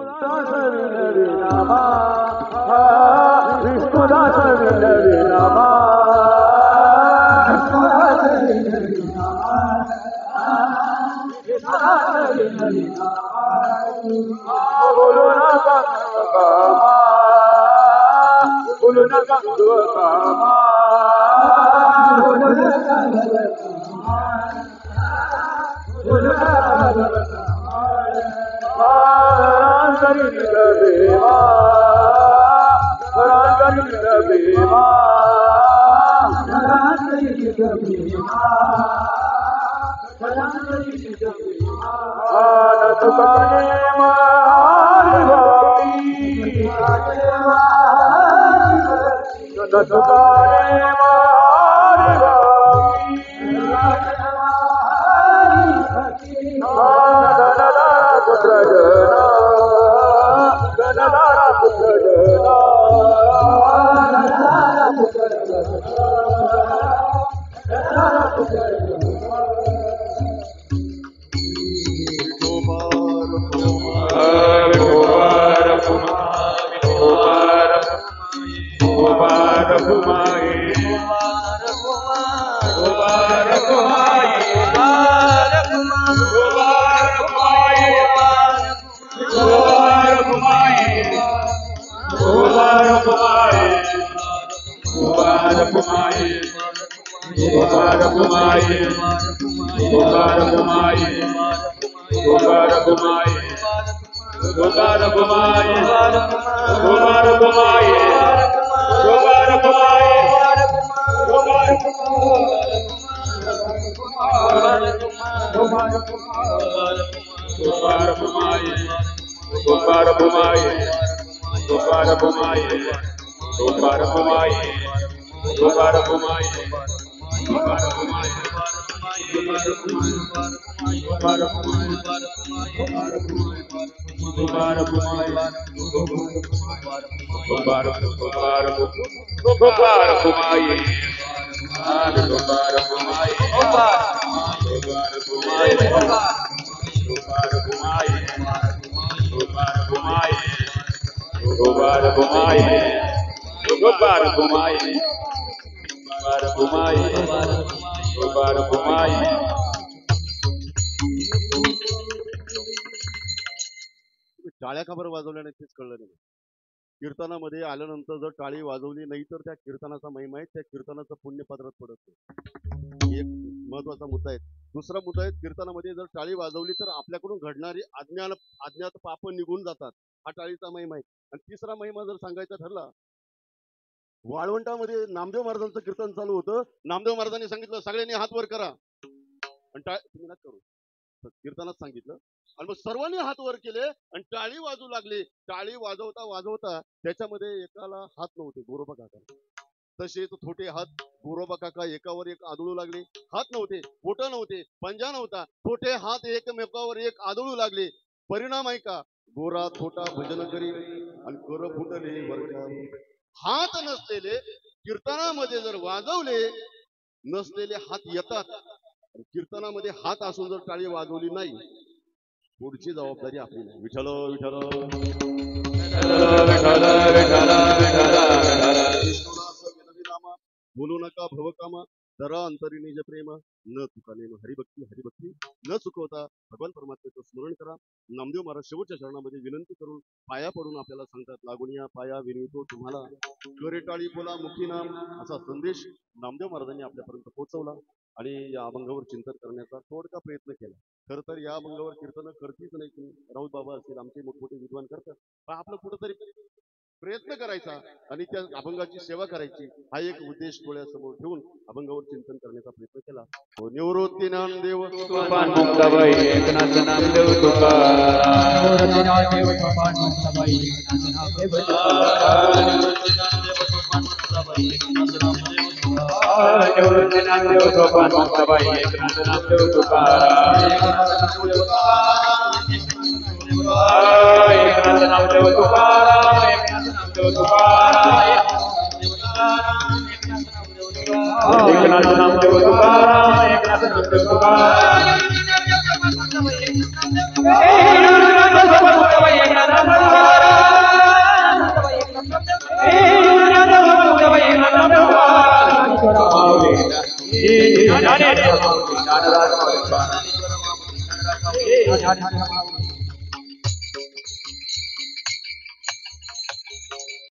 टाळ्या का बरं वाजवल्या नाही तेच कळलं नाही. कीर्तनामध्ये आल्यानंतर जर टाळी वाजवली नाही तर त्या कीर्तनाचा महिमा आहे, त्या कीर्तनाचं पुण्य पदरात पडत नाही. एक महत्वाचा मुद्दा आहे. दुसरा मुद्दा आहे, कीर्तनामध्ये जर टाळी वाजवली तर आपल्याकडून घडणारी अज्ञात पाप निघून जातात. हा टाळीचा महिमा आहे. आणि तिसरा महिमा जर सांगायचा ठरला, वाळवंटामध्ये नामदेव महाराजांचं कीर्तन चालू होतं. नामदेव महाराजांनी सांगितलं सगळ्यांनी हात वर करा, आणि तुम्ही नका करू, कीर्तनात सांगितलं. आणि मग सर्वांनी हात वर केले आणि टाळी वाजू लागली. टाळी वाजवता वाजवता त्याच्यामध्ये एकाला हात नव्हते, गोरोबा काका. तसेच थोटे हात गोरोबा काका एकावर एक आदळू लागले. हात नव्हते, बोट नव्हते, पंजा नव्हता, थोटे हात एकमेकावर एक आदळू लागले. परिणाम आहे का, गोरा थोटा भजन करी आणि कर फुटले वरच्या. हात नसलेले कीर्तनामध्ये जर वाजवले, नसलेले हात येतात. कीर्तनामध्ये हात असून जर टाळी वाजवली नाही, पुढची जबाबदारी आपली नाही. विठ्ठल विठ्ठल बोलू नका भवकामा, जरा अंतरी निज प्रेम, न चुकाने हरिभक्ती हरिभक्ती न चुकवता भगवान परमात्म्याचं स्मरण करा. नामदेव महाराज शेवटच्या चरणामध्ये विनंती करून पाया पडून आपल्याला सांगतात, लागून या पाया विनितो तुम्हाला, करे टाळी बोला मुखी नाम, असा संदेश नामदेव महाराजांनी आपल्यापर्यंत पोहोचवला. आणि या अभंगावर चिंतन करण्याचा थोडका प्रयत्न केला. खर तर या अभंगावर कीर्तन करतीच नाही, की राऊत बाबा असतील, आमचे मोठमोठे विद्वान करतात. पण आपलं कुठंतरी प्रयत्न करायचा आणि त्या अभंगाची सेवा करायची, हा एक उद्देश डोळ्यासमोर ठेवून अभंगावर चिंतन करण्याचा प्रयत्न केला. निवृत्ती नामदेव ज्ञानराज